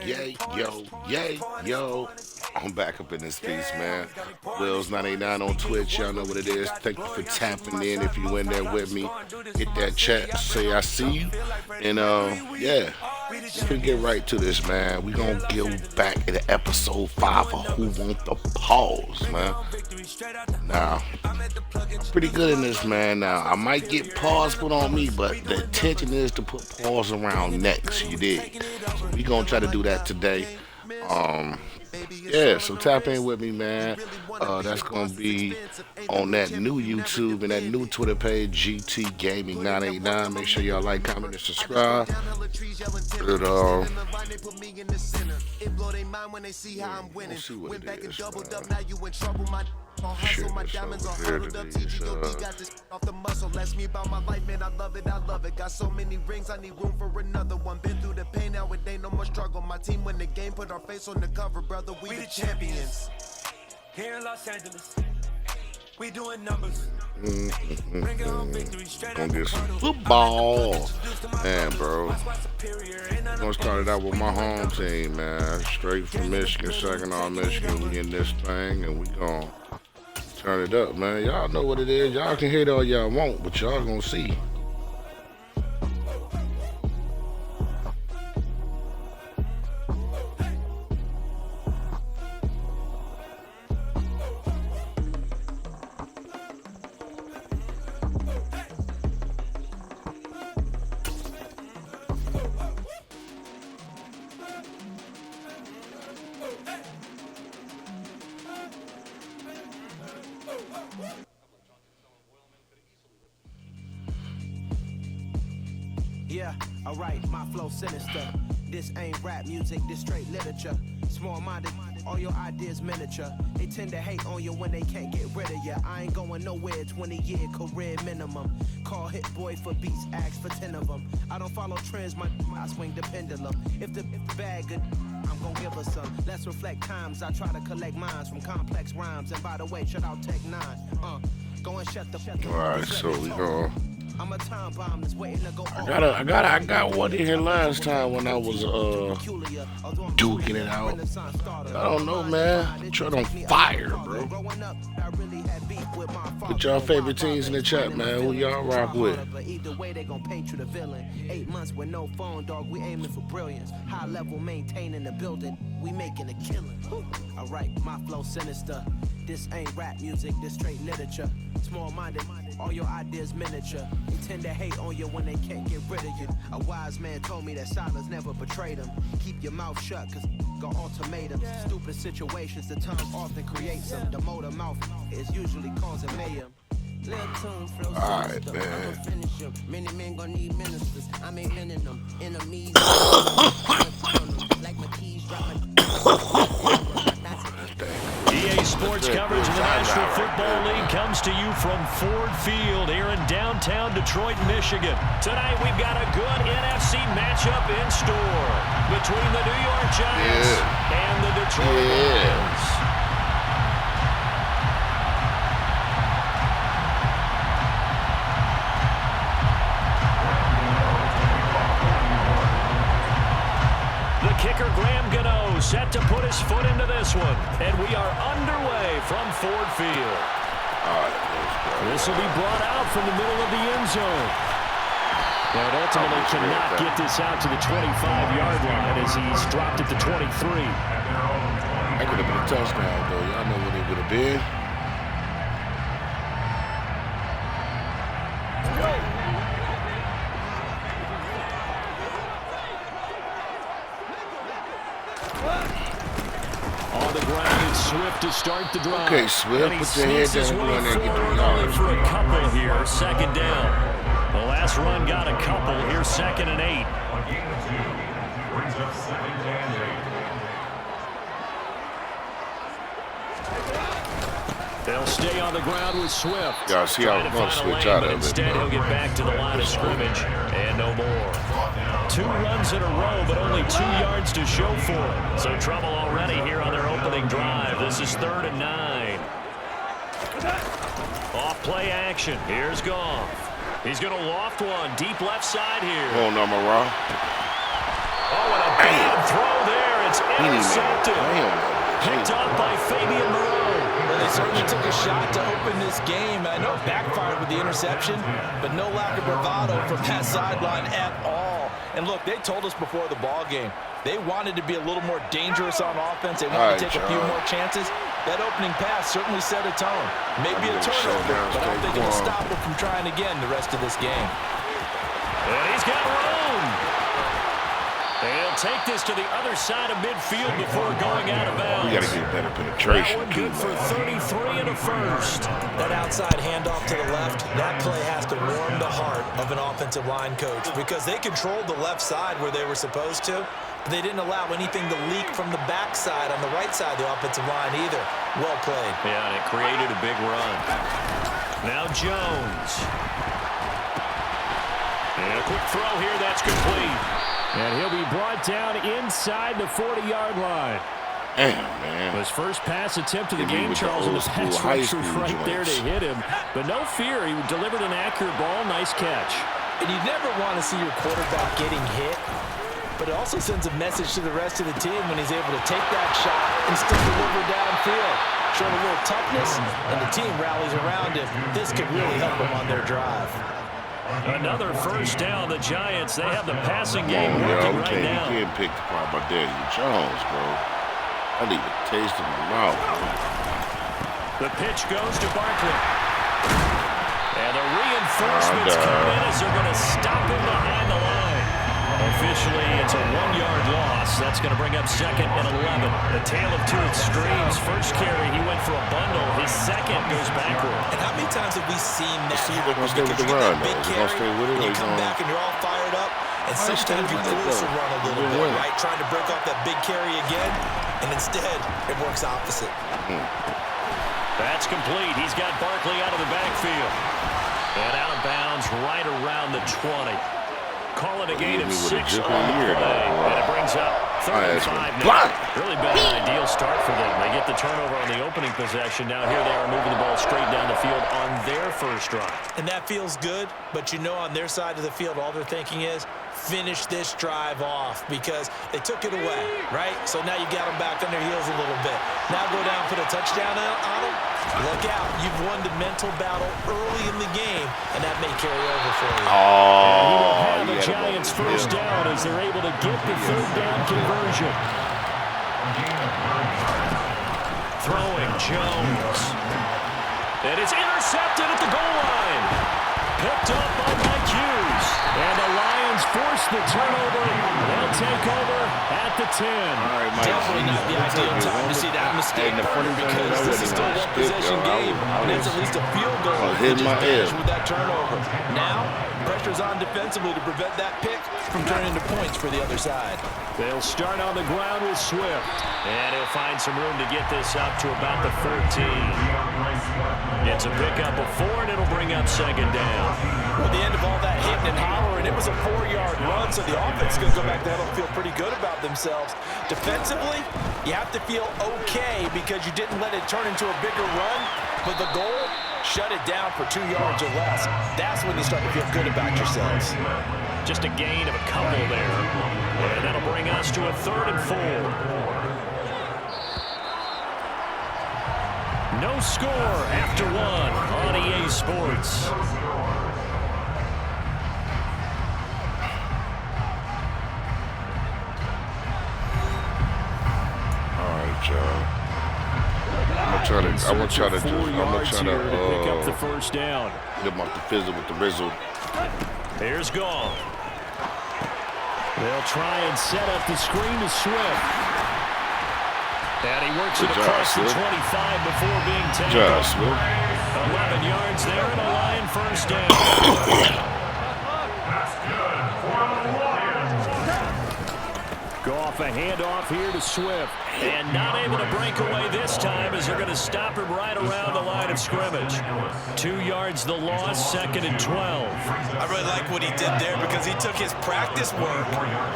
Yay, yo. I'm back up in this piece, man. Wills989 on Twitch. Y'all know what it is. Thank you for tapping in. If you in there with me, hit that chat. Say I see you. And yeah, we can get right to this, man. We gonna go back into episode 5 of Who Want the Paws, man. Now, I'm pretty good in this, man. Now, I might get paws put on me, but the intention is to put paws around necks. You dig? So we gonna try to do that today. Um, yeah, so tap in with me, man. That's gonna be on that new YouTube and that new Twitter page, GT Gaming 989. Make sure y'all like, comment, and subscribe. But, we'll see what it is. Share this over here to these, off the muscle, ask me about my life, man. I love it. Got so many rings, I need room for another one. Been through the pain, now it ain't no more struggle. My team win the game, put our face on the cover, brother. We the champions. Here in Los Angeles, we doing numbers. Gonna get some football, man, bro. Gonna start it out with my home team, man. Straight from Michigan, Saginaw, Michigan. We in this thing, and we gonna turn it up, man. Y'all know what it is. Y'all can hate all y'all want, but y'all gonna see. Yeah, alright, my flow sinister. This ain't rap music, this straight literature. Small-minded, all your ideas miniature. They tend to hate on you when they can't get rid of you. I ain't going nowhere, 20-year career minimum. Call Hit Boy for beats, ask for 10 of them. I don't follow trends, I swing the pendulum. If the bag good, I'm gonna give her some. Let's reflect times, I try to collect minds from complex rhymes. And by the way, shut out Tech 9. Go and shut the. Alright, so we gonna. I'm a time bomb that's waiting to go. I got one in here last time when I was duking it out. I don't know, man. Tread on fire, bro. Put y'all favorite teams in the chat, man. Who y'all rock with? Either way, they gon' paint you the villain. 8 months with no phone, dog. We aiming for brilliance. High level, maintaining the building. We making a killing. Alright, my flow sinister. This ain't rap music, this straight literature. Small-minded, all your ideas miniature. They tend to hate on you when they can't get rid of you. A wise man told me that silence never betrayed him. Keep your mouth shut, cause got ultimatums. Stupid situations, the tongue often creates them. The motor mouth is usually causing mayhem. Alright, man. Many men gonna need ministers. I ain't men in them. Enemies. Like my keys EA Sports coverage of the National Football League comes to you from Ford Field here in downtown Detroit, Michigan. Tonight we've got a good NFC matchup in store between the New York Giants and the Detroit Lions. Kicker Graham Gano set to put his foot into this one. And we are underway from Ford Field. This will be brought out from the middle of the end zone. But ultimately cannot get this out to the 25-yard line as he's dropped at the 23. That could have been a touchdown, though. Y'all know what it would have been. Swift to start the drive. Okay, Swift, put your head down and go in there and get the yard. For a couple here, second down. The last run got a couple. Here's 2nd and 8. They'll stay on the ground with Swift. Y'all see how I'm going to switch out of it. Instead, he'll get back to the line of scrimmage and no more. 2 runs in a row, but only 2 yards to show for it. So trouble already here on their opening drive. This is 3rd and 9. Off play action. Here's Goff. He's going to loft one deep left side here. Oh, no, Mara. Oh, and a bad throw there Intercepted. Picked off by Fabian Moreau. Well, they certainly took a shot to open this game. I know it backfired with the interception, but no lack of bravado from that sideline at all. And look, they told us before the ball game, they wanted to be a little more dangerous on offense. They wanted to take a few more chances. That opening pass certainly set a tone. Maybe a turnover, but I don't think it'll stop them from trying again the rest of this game. And he's got room. He'll take this to the other side of midfield before going out of bounds. We got to get better penetration. That one good for 33 and a first. That outside handoff to the left, that play has to warm the heart of an offensive line coach because they controlled the left side where they were supposed to, but they didn't allow anything to leak from the backside on the right side of the offensive line either. Well played. Yeah, and it created a big run. Now Jones. And a quick throw here, that's complete. And he'll be brought down inside the 40-yard line. Damn, man. His first pass attempt of the game, Charles, and the pass rush was right there to hit him. But no fear, he delivered an accurate ball. Nice catch. And you never want to see your quarterback getting hit, but it also sends a message to the rest of the team when he's able to take that shot and still deliver downfield. Showing a little toughness, and the team rallies around him. This could really help them on their drive. Another first down. The Giants, they have the passing game working right now. You can't pick the part by Daniel Jones, bro. I need a taste in my mouth, bro. The pitch goes to Barkley. And the reinforcements come in as they're going to stop him behind the line. Officially, it's a 1-yard loss. That's going to bring up 2nd and 11. The tale of two extremes. First carry, he went for a bundle. His second goes backward. And how many times have we seen that? They're going to stay with the run, though. They're going to stay with it. You come back and you're all fired up. And sometimes you force a run a little bit, right? Trying to break off that big carry again. And instead, it works opposite. That's complete. He's got Barkley out of the backfield. And out of bounds right around the 20. Call it a gain of 6 on the play. And it brings up 35 now. Really been an ideal start for them. They get the turnover on the opening possession. Now here they are moving the ball straight down the field on their first drive. And that feels good, but you know on their side of the field, all they're thinking is, finish this drive off because they took it away, right? So now you got them back on their heels a little bit. Now go down, put a touchdown on them. Look out. You've won the mental battle early in the game, and that may carry over for you. And the Giants first down as they're able to get the third down conversion. Throwing Jones. And it's intercepted at the goal line. Picked up by Mike Hughes. And the Lions force the turnover. They'll take over at the 10. Definitely not the ideal time to see that mistake because this is still a one-possession game. And it's at least a field goal to just finish with that turnover. Now, pressure's on defensively to prevent that pick from turning into points for the other side. They'll start on the ground with Swift. And he'll find some room to get this up to about the 13. It's a pickup of 4, and it'll bring up 2nd down. Well, the end of all that hitting and hollering, it was a 4-yard run, so the offense is going to go back there and feel pretty good about themselves. Defensively, you have to feel okay because you didn't let it turn into a bigger run, but the goal, shut it down for 2 yards or less. That's when you start to feel good about yourselves. Just a gain of a couple there. And that'll bring us to a 3rd and 4. No score after 1 on EA Sports. All right, y'all. I'm gonna try to pick up the first down. Hit him off the fizzle with the Rizzle. Here's Gall. They'll try and set up the screen to Swift. And he works it across the 25 before being taken. 11 yards there and a Lion first down. Goff a handoff here to Swift. And not able to break away this time as they're going to stop him right around the line of scrimmage. 2 yards the loss, 2nd and 12. I really like what he did there because he took his practice work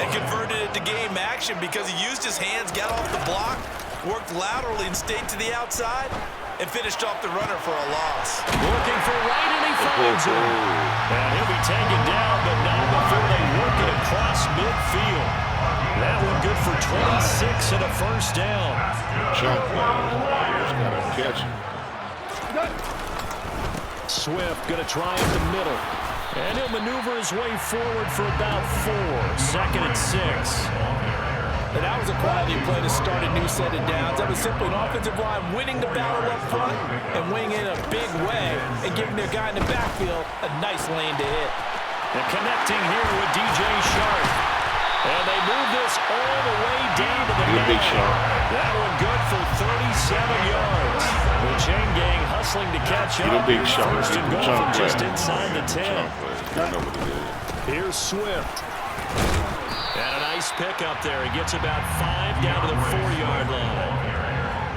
and converted it to game action because he used his hands, got off the block, worked laterally and stayed to the outside, and finished off the runner for a loss. Looking for right, and he finds him. And he'll be taken down, but not before they work it across midfield. That one good for 26 and a first down. Jump, just gotta catch it. Swift going to try up the middle. And he'll maneuver his way forward for about 4. 2nd and 6. And that was a quality play to start a new set of downs. That was simply an offensive line winning the battle up front and winning in a big way and giving their guy in the backfield a nice lane to hit. And connecting here with DJ Sharp. And they move this all the way down to the 9. That one good for 37 yards. The chain gang hustling to catch up. First and goal from just inside the 10. Here's Swift. And a nice pickup there. He gets about 5 down to the 4-yard line.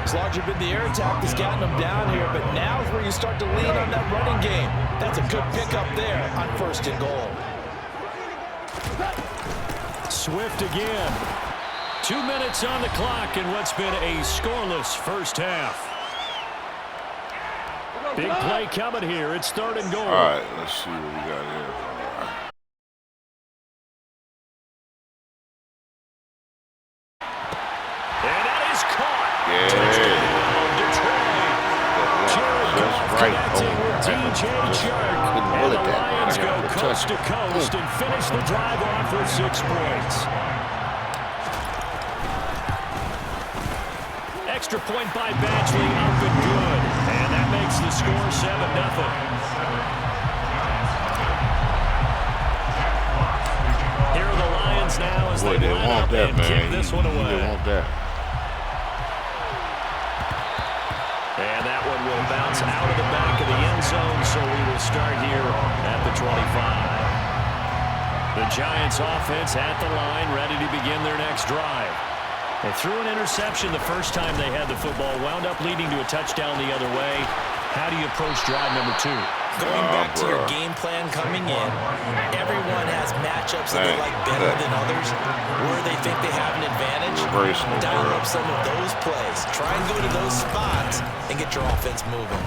As large as been the air attack that's gotten them down here, but now is where you start to lean on that running game. That's a good pickup there on 1st and goal. Swift again. 2 minutes on the clock in what's been a scoreless first half. Big play coming here. It's 3rd and goal. All right, let's see what we got here. And that is caught. Yeah. Touchdown, Detroit. Jared DJ Shark. And the Lions go coast to coast and finish the drive off with 6 points. Extra point by Badgley, up and good. And that makes the score 7-0. Here are the Lions now as they line up and kick this one away. They want that. And that one will bounce out of the back of the end zone, so we will start here at the 25. The Giants offense at the line, ready to begin their next drive. They threw an interception the first time they had the football, wound up leading to a touchdown the other way. How do you approach drive number 2? Going back to your game plan coming in, everyone has matchups that they like better than others, where they think they have an advantage. Dial up some of those plays. Try and go to those spots and get your offense moving.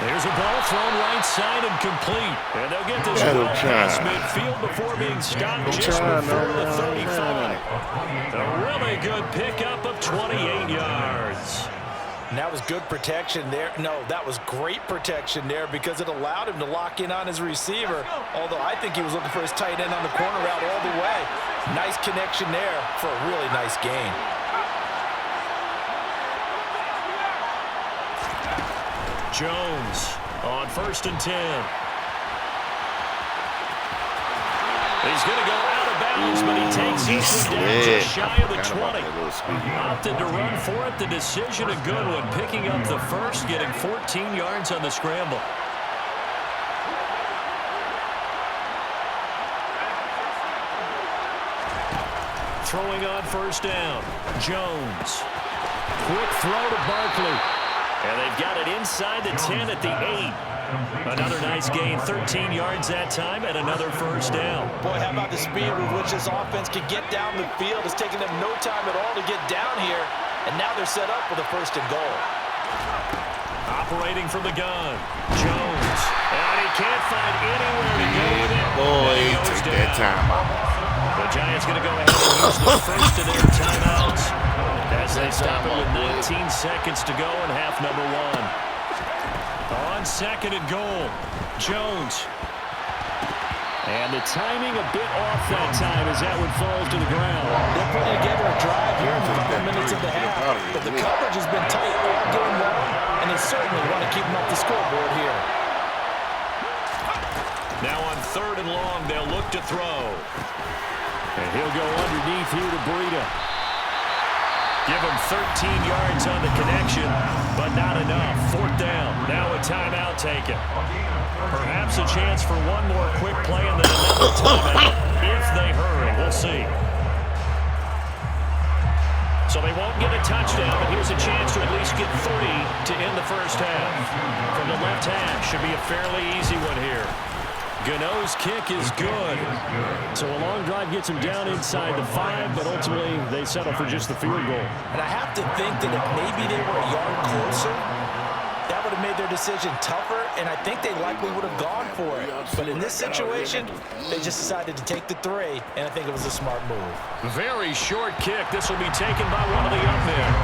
There's a ball thrown right side and complete. And they'll get this ball past midfield before being stopped just before the 35. A really good pickup of 28 yards. And that was good protection there. No, that was great protection there because it allowed him to lock in on his receiver. Although I think he was looking for his tight end on the corner route all the way. Nice connection there for a really nice gain. Jones on 1st and 10. He's going to go out of bounds, but he takes this one down just shy of the 20. Opted to run for it. The decision a good one. Picking up the first, getting 14 yards on the scramble. Throwing on 1st down. Jones. Quick throw to Barkley. And they've got it inside the 10 at the 8. Another nice gain, 13 yards that time, and another 1st down. Boy, how about the speed with which this offense can get down the field? It's taken them no time at all to get down here, and now they're set up with a 1st and goal. Operating from the gun, Jones, and he can't find anywhere to go with it. Boy, take that time out. The Giants going to go ahead and use the first of their timeouts as they stop it with 19 seconds to go in half number 1. On 2nd and goal, Jones. And the timing a bit off that time as that one falls to the ground. They're putting together a drive here in the final minutes of the half, but the coverage has been tight all game long, and they certainly want to keep them up the scoreboard here. Now on 3rd and long, they'll look to throw. And he'll go underneath here to Breida. Give him 13 yards on the connection, but not enough. 4th down. Now a timeout taken. Perhaps a chance for one more quick play and then another timeout if they hurry. We'll see. So they won't get a touchdown, but here's a chance to at least get 3 to end the first half. From the left hash, should be a fairly easy one here. Gano's kick is good. So a long drive gets him down inside the 5, but ultimately they settle for just the field goal. And I have to think that if maybe they were a yard closer, that would would have made their decision tougher, and I think they likely would have gone for it. But in this situation, they just decided to take the 3, and I think it was a smart move. Very short kick. This will be taken by one of the up men.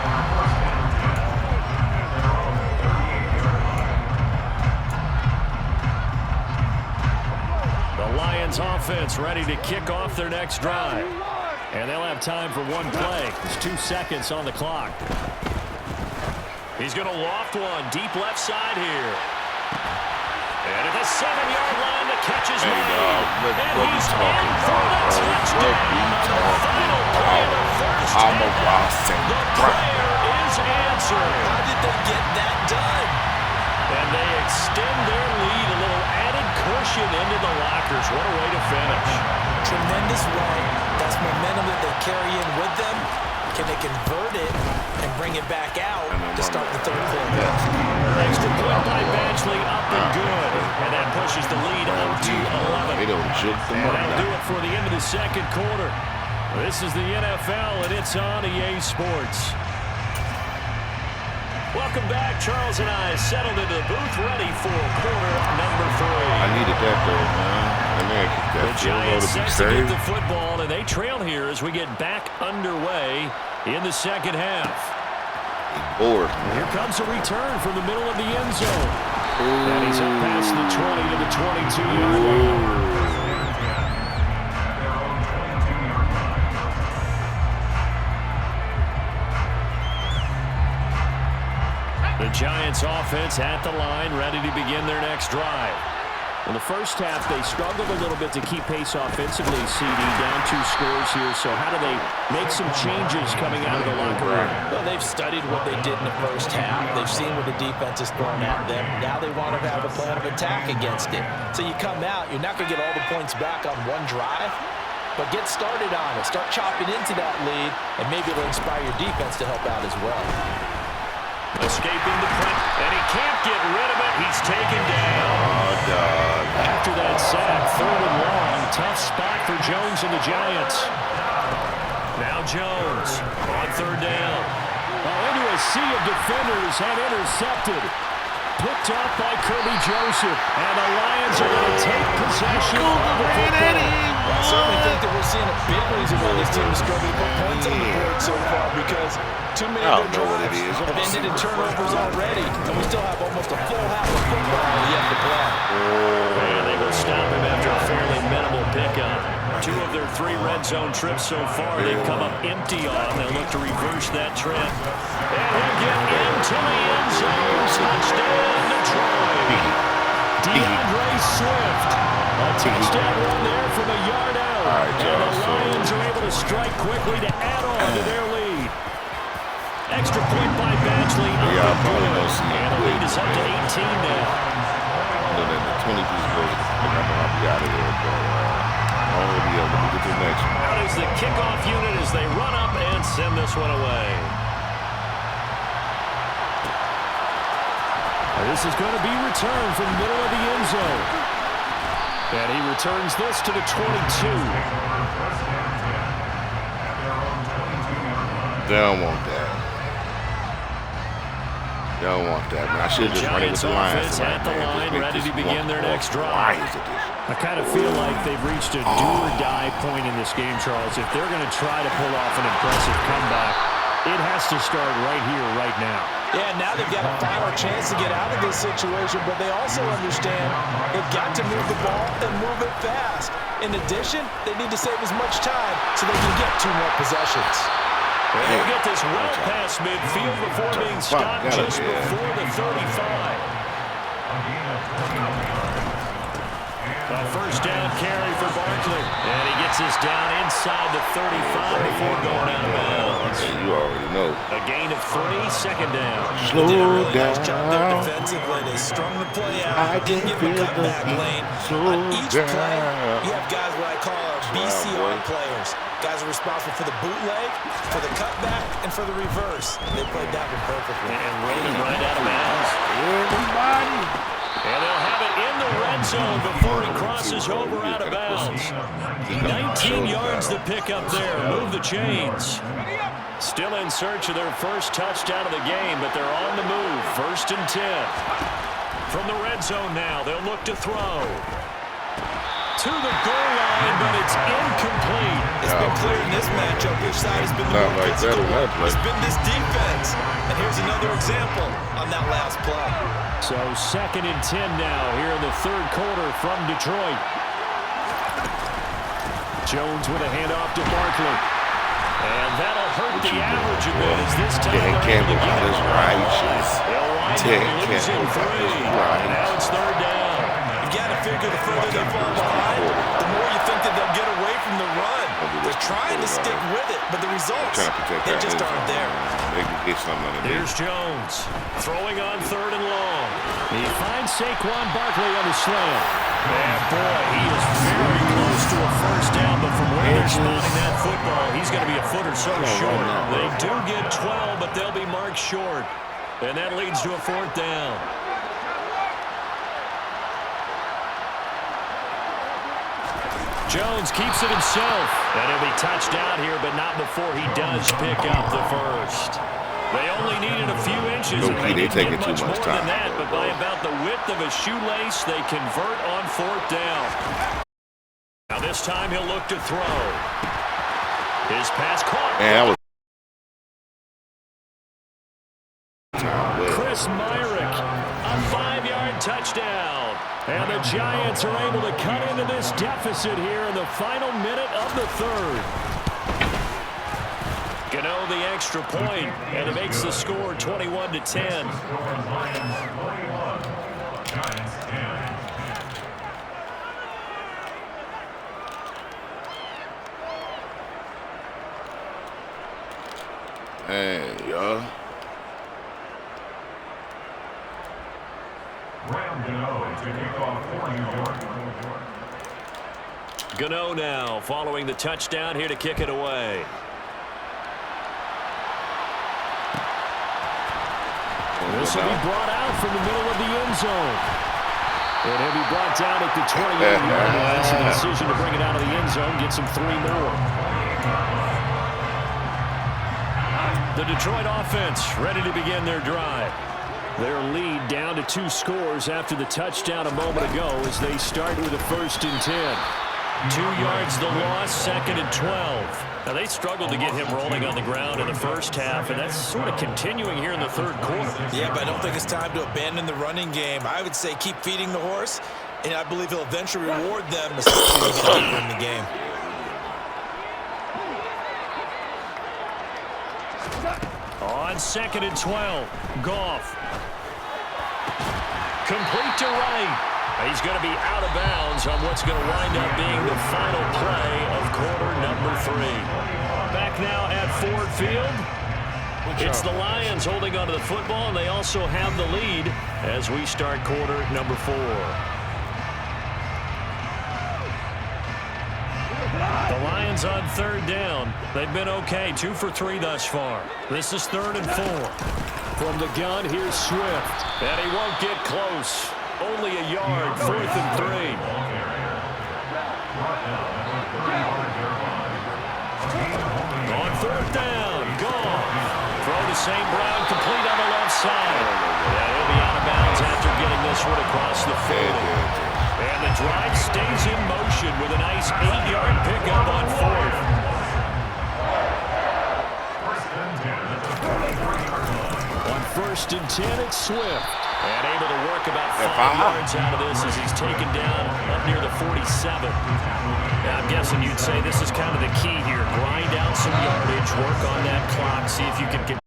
The Lions offense ready to kick off their next drive. And they'll have time for one play. There's 2 seconds on the clock. He's going to loft one deep left side here. And at the 7-yard line, the catch is made. And he's in for the touchdown. Final play of the first half. The prayer is answered. How did they get that done? And they extend their lead, a little added cushion into the lockers. What a way to finish. Tremendous way. That's momentum that they carry in with them. Can they convert it and bring it back out to start the 3rd quarter? Extra point by Badgley, up and good. And that pushes the lead up to 11. They don't juke them And up that'll do now. it for the end of the second quarter. This is the NFL, and it's on EA Sports. Welcome back. Charles and I settled into the booth, ready for quarter number 3. I needed that, though, man. And man, The that field goal Giants to be set to get saved. the football, and they trail here as we get back underway in the second half. Bored. Here comes a return from the middle of the end zone. And he's up past the 20 to the 22-yard line. The Giants offense at the line, ready to begin their next drive. In the first half, they struggled a little bit to keep pace offensively, CD, down 2 scores here. So how do they make some changes coming out of the locker room? Well, they've studied what they did in the first half. They've seen what the defense is throwing at them. Now they want to have a plan of attack against it. So you come out, you're not going to get all the points back on one drive, but get started on it. Start chopping into that lead, and maybe it'll inspire your defense to help out as well. Escaping the print, and he can't get rid of it. He's taken down. After that sack, 3rd and long. Tough spot for Jones and the Giants. Now Jones on 3rd down. Into a sea of defenders and intercepted. Picked up by Kirby Joseph. And the Lions are going to take possession of the football. I certainly think that we're seeing a big reason why this team is struggling to put points on the board so far, because too many of their drives have ended in turnovers already, and we still have almost a full half of football yet to play. And they will stop him after a fairly minimal pickup. 2 of their 3 red zone trips so far, they've come up empty on. They'll look to reverse that trend. And he'll get into the end zone. Touchdown, Detroit. DeAndre Swift. A touchdown run there from a yard out. And the Lions are able to strike quickly to add on to their lead. Extra point by Badgley. Yeah, I probably don't see And the lead is up to 18 now. Then the 20 piece goes, and I know I'll be out of there, but I won't be able to get to the next one. Out is the kickoff unit as they run up and send this one away. This is going to be returned from the middle of the end zone. And he returns this to the 22. They don't want that. They don't want that, man. I should have just run it with the Lions. At the line, ready to begin their next drive. Lions edition. I kind of feel like they've reached a do-or-die point in this game, Charles. If they're going to try to pull off an impressive comeback, it has to start right here, right now. Yeah, now they've got a final chance to get out of this situation, but they also understand they've got to move the ball and move it fast. In addition, they need to save as much time so they can get 2 more possessions. And they'll get this well past midfield before being stopped just before the 35. A first down carry for Barkley. And he gets this down inside the 35 before going out of bounds. You already know. A gain of 3, second down. Slow Really down. nice job there defensively. They strung the play out. Didn't give them a cutback lane. On each play, you have guys what I call BCR players. Guys are responsible for the bootleg, for the cutback, and for the reverse. They played that one perfectly. And rolling right out of bounds. Everybody. And they'll have it in the red zone before he crosses over out of bounds. 19 yards to pick up there. Move the chains. Still in search of their first touchdown of the game, but they're on the move. 1st and 10. From the red zone now, they'll look to throw. To the goal line, but it's incomplete. It's been clear in this matchup which side has been the more physical. It's been this defense. And here's another example on that last play. So 2nd and 10 now here in the 3rd quarter from Detroit. Jones with a handoff to Barkley. And that'll hurt the average a bit as this time Dan Campbell got his righteous. Dan Campbell got his right. Now it's 3rd down. You got to figure the further they fall behind, the more you think that they'll get away from the run. They're trying to stick with it, but the results, they just aren't there. Here's Jones throwing on 3rd and long. He finds Saquon Barkley on the slam. And boy, he is very close to a 1st down, but from where they're spotting that football, he's going to be a foot or so short. They do get 12, but they'll be marked short. And that leads to a 4th down. Jones keeps it himself. And he'll be touched down here, but not before he does pick up the 1st. They only needed a few inches, and they didn't get much more than that, but by about the width of a shoelace, they convert on 4th down. Now this time he'll look to throw. His pass caught. And that was Chris Myrick, a 5-yard touchdown. And the Giants are able to cut into this deficit here in the final minute of the 3rd. Gano the extra point, and it makes the score 21-10. hey, yo. Gano now following the touchdown here to kick it away. This will be brought out from the middle of the end zone. And he'll be brought down at the 28-yard line. So the decision to bring it out of the end zone gets him 3 more. The Detroit offense ready to begin their drive. Their lead down to 2 scores after the touchdown a moment ago as they start with a 1st and 10. 2 yards the loss, 2nd and 12. Now they struggled to get him rolling on the ground in the 1st half, and that's sort of continuing here in the 3rd quarter. Yeah, but I don't think it's time to abandon the running game. I would say keep feeding the horse, and I believe he'll eventually reward them, especially when they get deeper in the game. On 2nd and 12, Goff. Complete to right. He's going to be out of bounds on what's going to wind up being the final play of quarter number 3. Back now at Ford Field. It's the Lions holding onto the football, and they also have the lead as we start quarter number 4. The Lions on 3rd down. They've been okay, 2 for 3 thus far. This is 3rd and 4. From the gun, here's Swift. And he won't get close. Only a yard, 4th and 3. On 3rd down, Goff. Throw to St. Brown, complete on the left side. Yeah, he'll be out of bounds after getting this one across the 40. And the drive stays in motion with a nice 8-yard pickup on 4th. On 1st and 10, it's Swift. And able to work about 5 yards out of this as he's taken down up near the 47. Now, I'm guessing you'd say this is kind of the key here. Grind out some yardage, work on that clock, see if you can get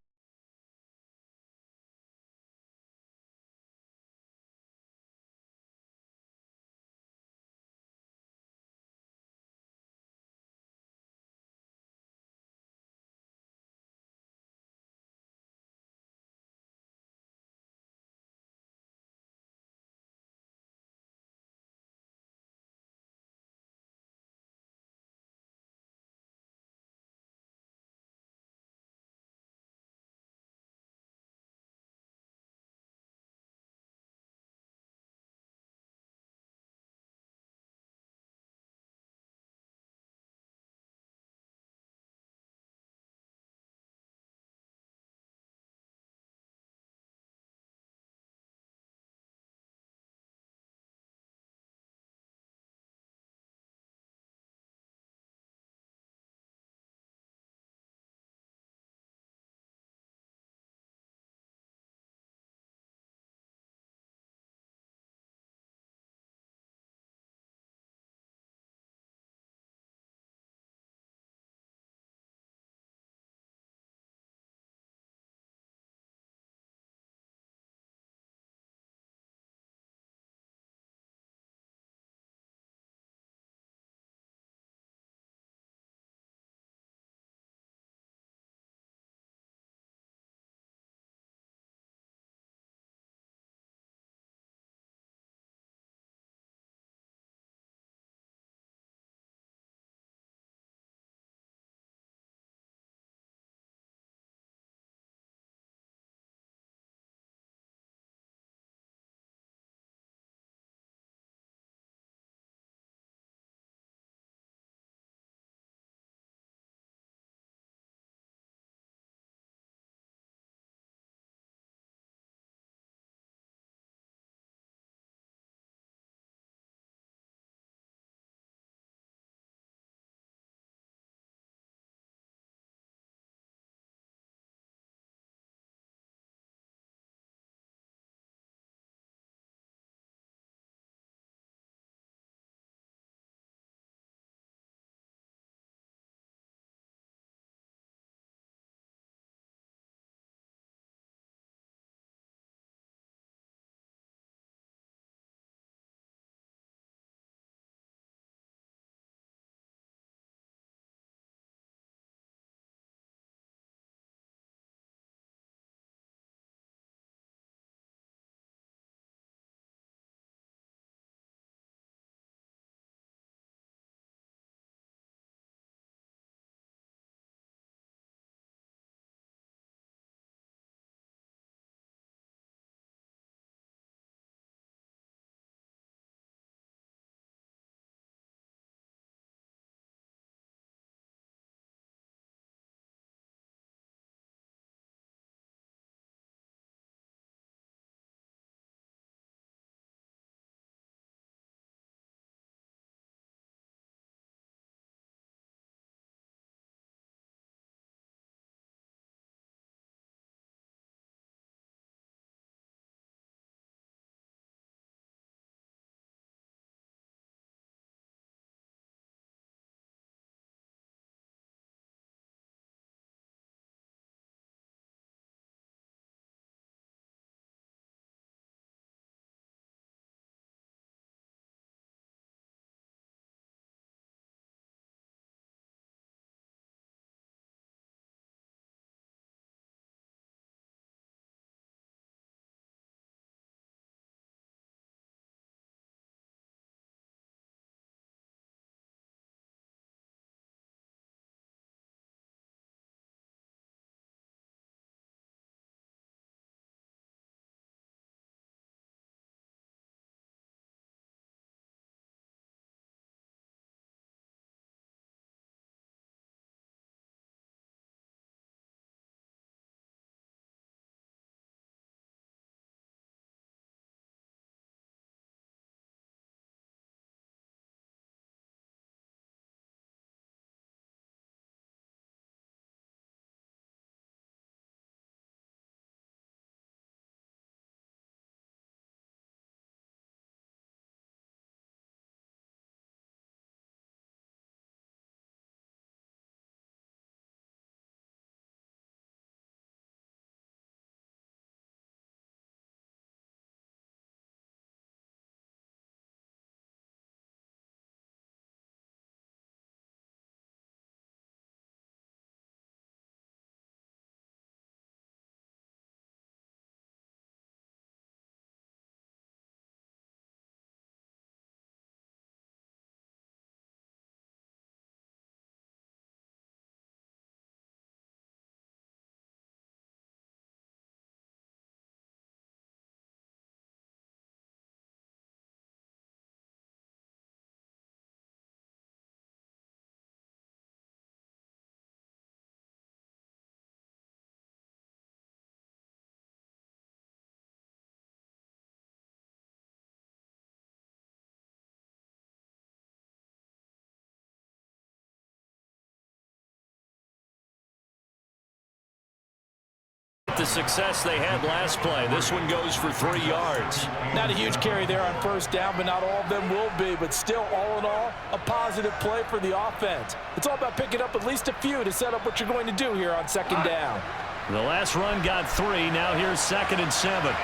the success they had last play. This one goes for 3 yards. Not a huge carry there on first down, but not all of them will be. But still, all in all, a positive play for the offense. It's all about picking up at least a few to set up what you're going to do here on second down. The last run got 3. Now here's 2nd and 7.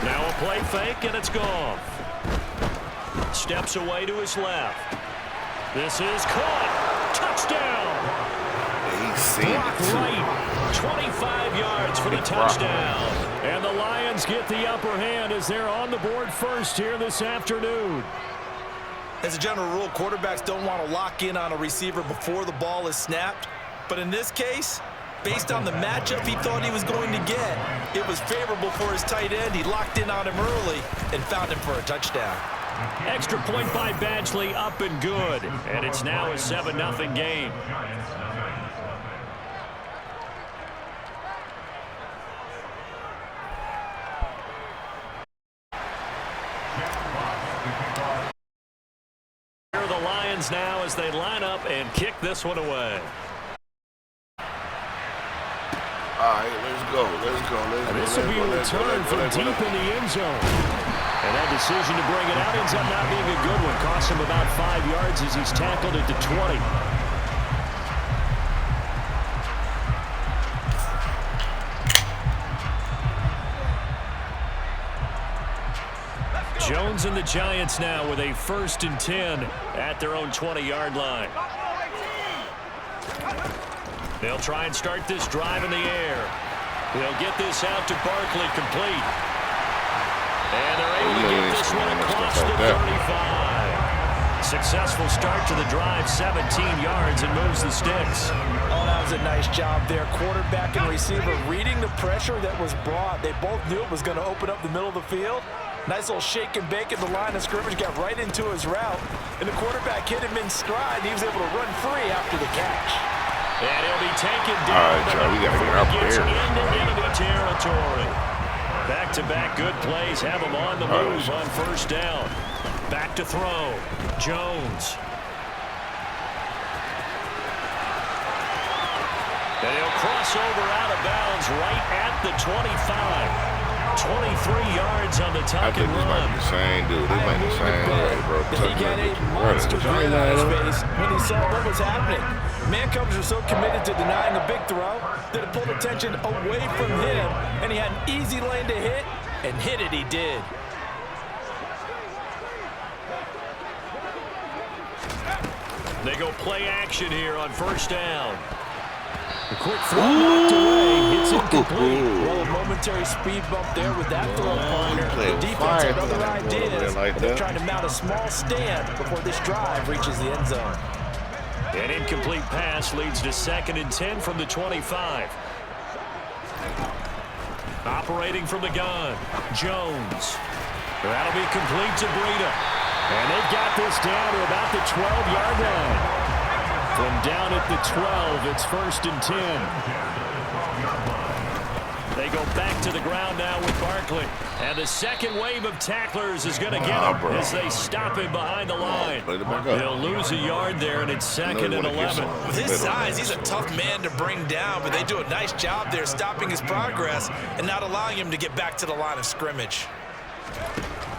Now a play fake, and it's gone. Steps away to his left. This is caught. Touchdown. He's seen Blocked right. 25 yards for the touchdown. And the Lions get the upper hand as they're on the board first here this afternoon. As a general rule, quarterbacks don't want to lock in on a receiver before the ball is snapped. But in this case, based on the matchup he thought he was going to get, it was favorable for his tight end. He locked in on him early and found him for a touchdown. Extra point by Badgley, up and good. And it's now a 7-0 game. Here are the Lions now as they line up and kick this one away. All right, let's go. This will be a return from deep in the end zone. And that decision to bring it out ends up not being a good one. Costs him about 5 yards as he's tackled at the 20. Jones and the Giants now with a 1st and 10 at their own 20-yard line. They'll try and start this drive in the air. They'll get this out to Barkley, complete. And they're able to get this one across the 35. Successful start to the drive, 17 yards, and moves the sticks. Oh, that was a nice job there. Quarterback and receiver reading the pressure that was brought. They both knew it was going to open up the middle of the field. Nice little shake and bake at the line of scrimmage, got right into his route. And the quarterback hit him in stride, and he was able to run free after the catch. And he'll be taken down. All right, Joe, we got to get out there. Into enemy territory. Back-to-back good plays have him on the move on first down. Back to throw. Jones. And he'll cross over out of bounds right at the 25. 23 yards on the tuck I think and this might run. be the same dude. They might be the same dude, bro. He got a monster grin on his face when he saw what was happening. Man coverage was so committed to denying a big throw that it pulled attention away from him, and he had an easy lane to hit, and hit it he did. They go play action here on first down. A quick throw knocked away. It's incomplete. Well, a momentary speed bump there with that throw partner. The defense had other ideas. They're trying to mount a small stand before this drive reaches the end zone. An incomplete pass leads to 2nd and 10 from the 25. Operating from the gun, Jones. That'll be complete to Breida. And they've got this down to about the 12-yard line. From down at the 12, it's 1st and 10. They go back to the ground now with Barkley. And the second wave of tacklers is going to get him as they stop him behind the line. They'll lose a yard there, and it's 2nd and 11. With his size, he's a tough man to bring down, but they do a nice job there stopping his progress and not allowing him to get back to the line of scrimmage.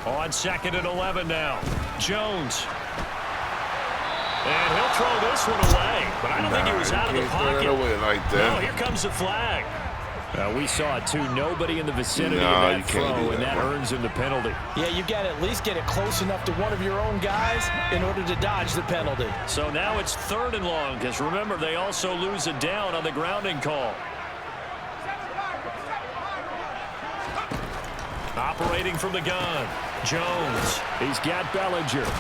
On 2nd and 11 now, Jones. And he'll throw this one away, but I don't think he was out of the pocket. Like that. No, here comes the flag. We saw it, too. Nobody in the vicinity of that throw, and that earns him the penalty. Yeah, you got to at least get it close enough to one of your own guys in order to dodge the penalty. So now it's 3rd and long, because remember, they also lose a down on the grounding call. Operating from the gun, Jones. He's got Bellinger.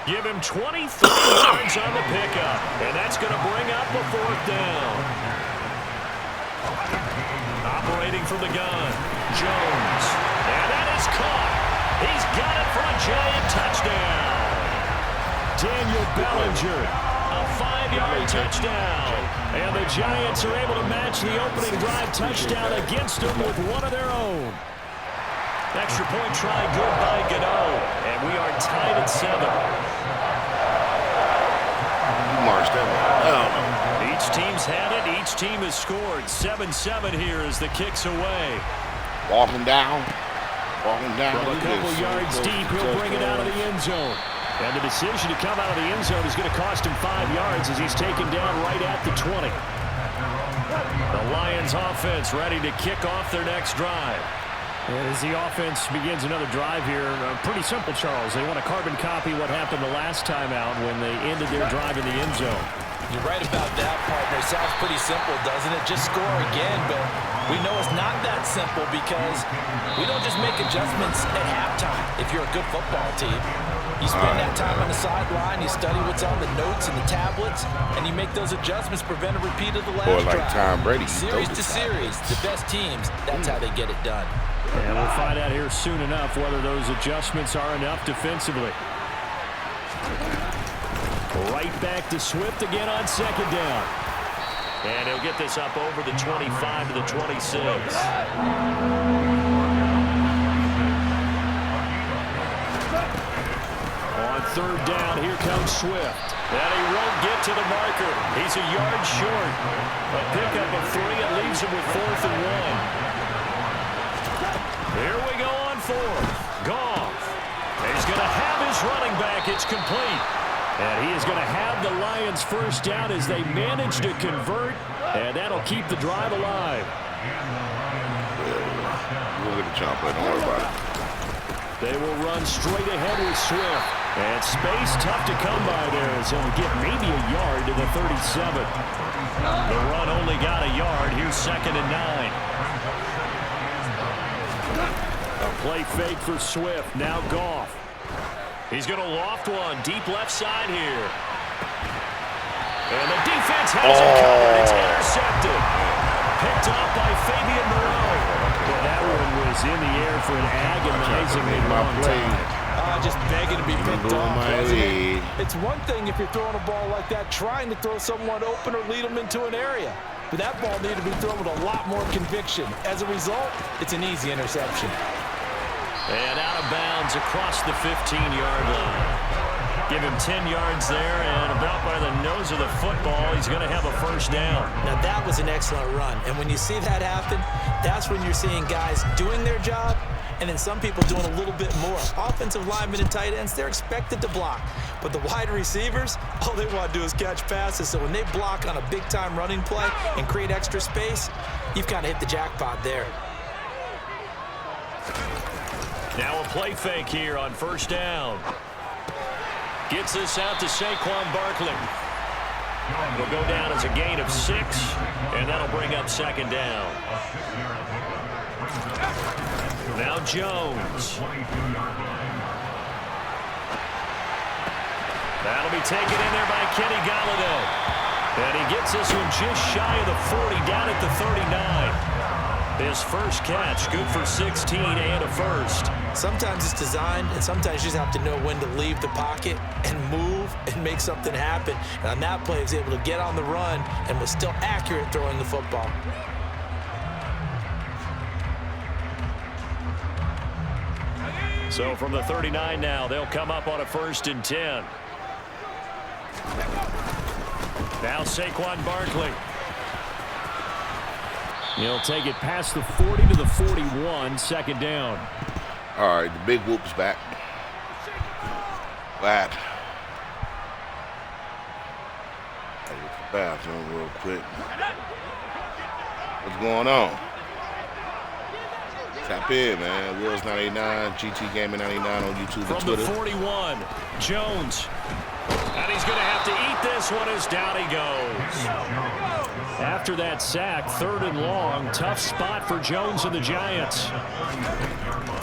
Give him 23 yards on the pickup, and that's going to bring up a 4th down. Operating from the gun, Jones. And that is caught. He's got it for a giant touchdown. Daniel Bellinger, a 5-yard touchdown. And the Giants are able to match the opening drive touchdown against them with one of their own. Extra point try good by Gano, and we are tied at 7. You marched Each team has scored 7-7 here as the kick's away. Walking down. From a couple yards deep, he'll bring it out of the end zone. And the decision to come out of the end zone is going to cost him 5 yards as he's taken down right at the 20. The Lions offense ready to kick off their next drive. And as the offense begins another drive here, pretty simple, Charles. They want to carbon copy what happened the last time out when they ended their drive in the end zone. You're right about that, partner. It sounds pretty simple, doesn't it? Just score again, but we know it's not that simple because we don't just make adjustments at halftime if you're a good football team. You spend that time on the sideline, you study what's on the notes and the tablets, and you make those adjustments, prevent a repeat of the last or like drive. Tom Brady. Series to series, the best teams, that's how they get it done. And we'll find out here soon enough whether those adjustments are enough defensively. Right back to Swift again on second down. And he'll get this up over the 25 to the 26. On third down, here comes Swift. And he won't get to the marker. He's a yard short. A pickup of 3. It leaves him with 4th and 1. Here we go on 4th. Goff. He's going to have his running back. It's complete. And he is going to have the Lions first down as they manage to convert. And that'll keep the drive alive. We'll look at y'all, but don't worry about it. They will run straight ahead with Swift. And space tough to come by there as he'll get maybe a yard to the 37. The run only got a yard. Here's 2nd and 9. A play fake for Swift. Now Goff. He's going to loft one deep left side here. And the defense has it covered. It's intercepted. Picked off by Fabian Moreau. Well, that one was in the air for an agonizingly long time. Just begging to be picked off. It's one thing if you're throwing a ball like that, trying to throw someone open or lead them into an area. But that ball needed to be thrown with a lot more conviction. As a result, it's an easy interception. And out of bounds across the 15-yard line. Give him 10 yards there, and about by the nose of the football, he's going to have a first down. Now, that was an excellent run. And when you see that happen, that's when you're seeing guys doing their job and then some people doing a little bit more. Offensive linemen and tight ends, they're expected to block. But the wide receivers, all they want to do is catch passes. So when they block on a big-time running play and create extra space, you've kind of hit the jackpot there. Now a play fake here on first down. Gets this out to Saquon Barkley. It'll go down as a gain of 6, and that'll bring up 2nd down. Now Jones. That'll be taken in there by Kenny Golladay. And he gets this one just shy of the 40, down at the 39. His first catch, good for 16 and a first. Sometimes it's designed, and sometimes you just have to know when to leave the pocket and move and make something happen. And on that play, he was able to get on the run and was still accurate throwing the football. So from the 39 now, they'll come up on a 1st and 10. Now Saquon Barkley. He'll take it past the 40 to the 41, 2nd down. All right, the big whoop's back. Bad. I'll get to the bathroom real quick. What's going on? Tap in, man. Will's 99, GT Gaming 99 on YouTube and Twitter. From the 41, Jones. And he's going to have to eat this one as down he goes. After that sack, 3rd and long. Tough spot for Jones and the Giants.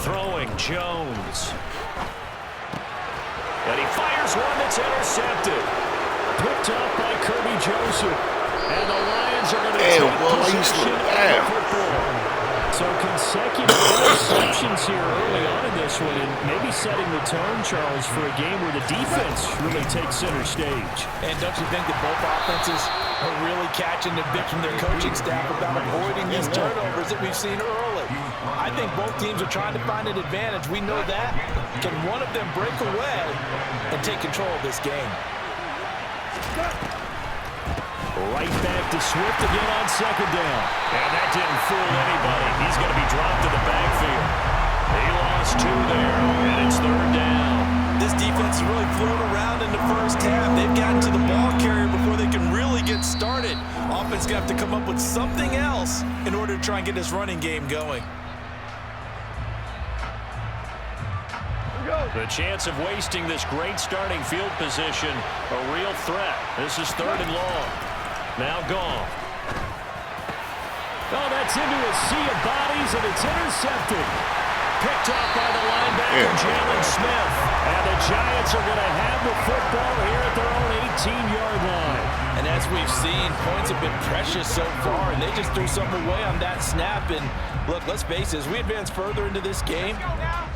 Throwing Jones. And he fires one that's intercepted. Picked up by Kirby Joseph. And the Lions are going to take possession of the football. So consecutive interceptions here early on in this one, and maybe setting the tone, Charles, for a game where the defense really takes center stage. And don't you think that both offenses are really catching the bit from their coaching staff about avoiding these turnovers that we've seen early? I think both teams are trying to find an advantage. We know that. Can one of them break away and take control of this game? Right back to Swift again on second down. And that didn't fool anybody. He's going to be dropped to the backfield. He lost 2 there, and it's third down. This defense is really flown around in the first half. They've gotten to the ball carrier before they can really get started. Offense going to have to come up with something else in order to try and get this running game going. The chance of wasting this great starting field position, a real threat. This is third and long. Now gone. Oh, that's into a sea of bodies, and it's intercepted. Picked off by the linebacker, Jalen Smith. And the Giants are going to have the football here at their own 18-yard line. And as we've seen, points have been precious so far, and they just threw something away on that snap. And look, let's face it, as we advance further into this game,